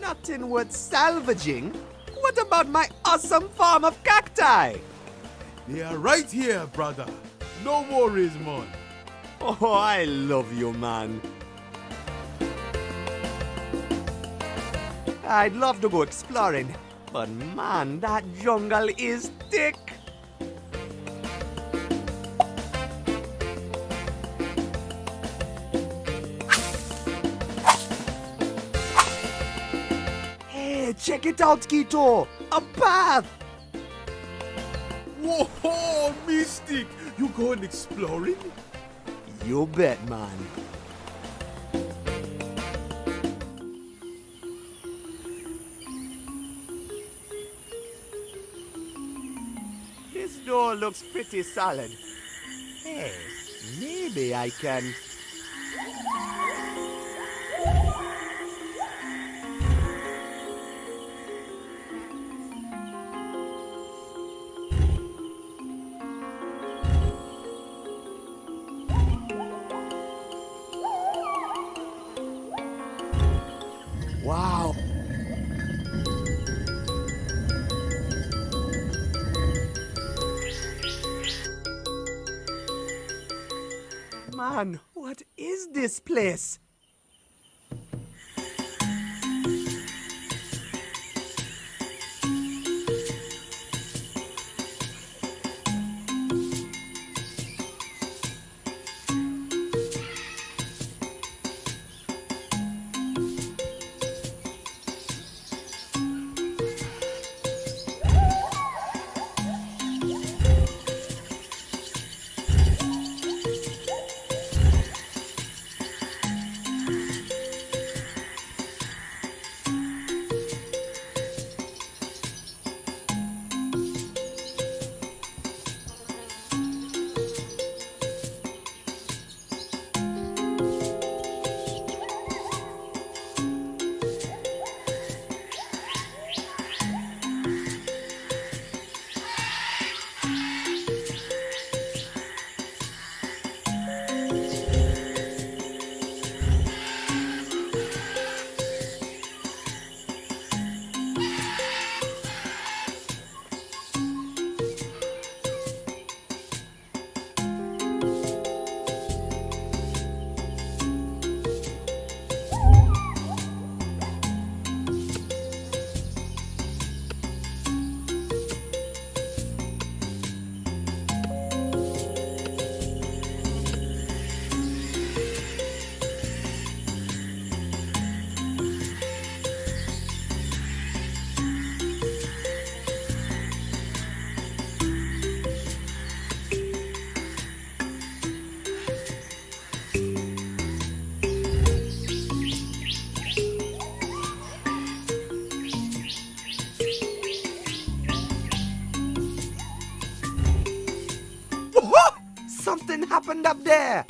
Nothing worth salvaging? What about my awesome farm of cacti? They are right here, brother. No worries, man. Oh, I love you, man. I'd love to go exploring, but man, that jungle is thick. Hey, check it out, Quito! A path! Whoa, Mystic! You going exploring? You bet, man. This door looks pretty solid. Hey, maybe I can... Wow. Man, what is this place? Something happened up there!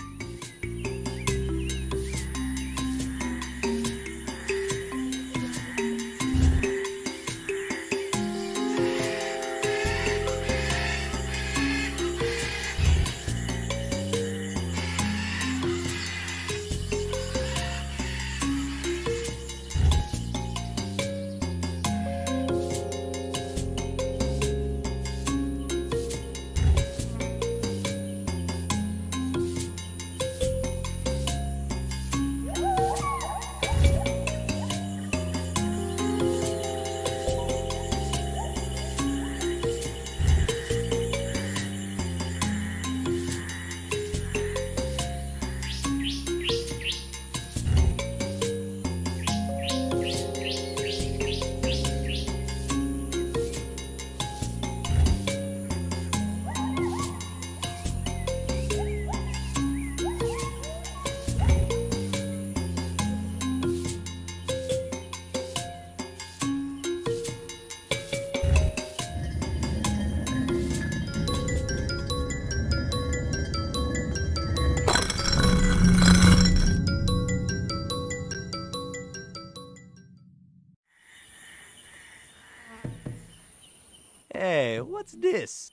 What's this?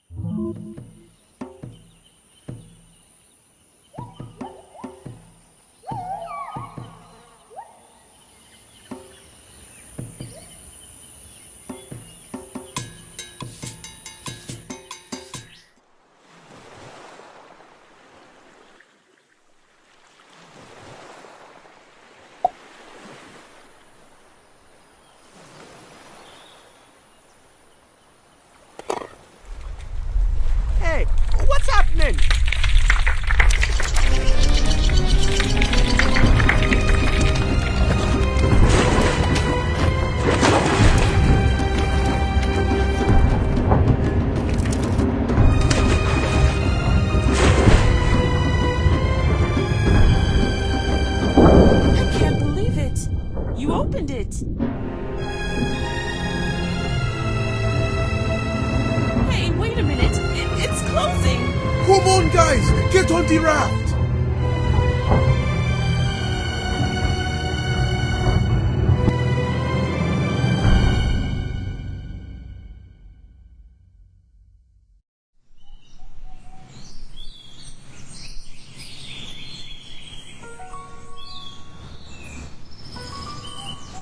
Hey, what's happening? I can't believe it. You opened it. Hey, wait a minute. It's closing. Come on, guys! Get on the raft!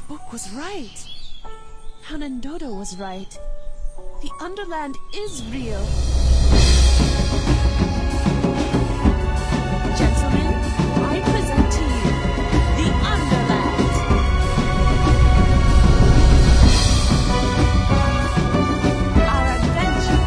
Book was right. Hanandodo was right. The Underland is real. Gentlemen, I present to you the Underland. Our adventure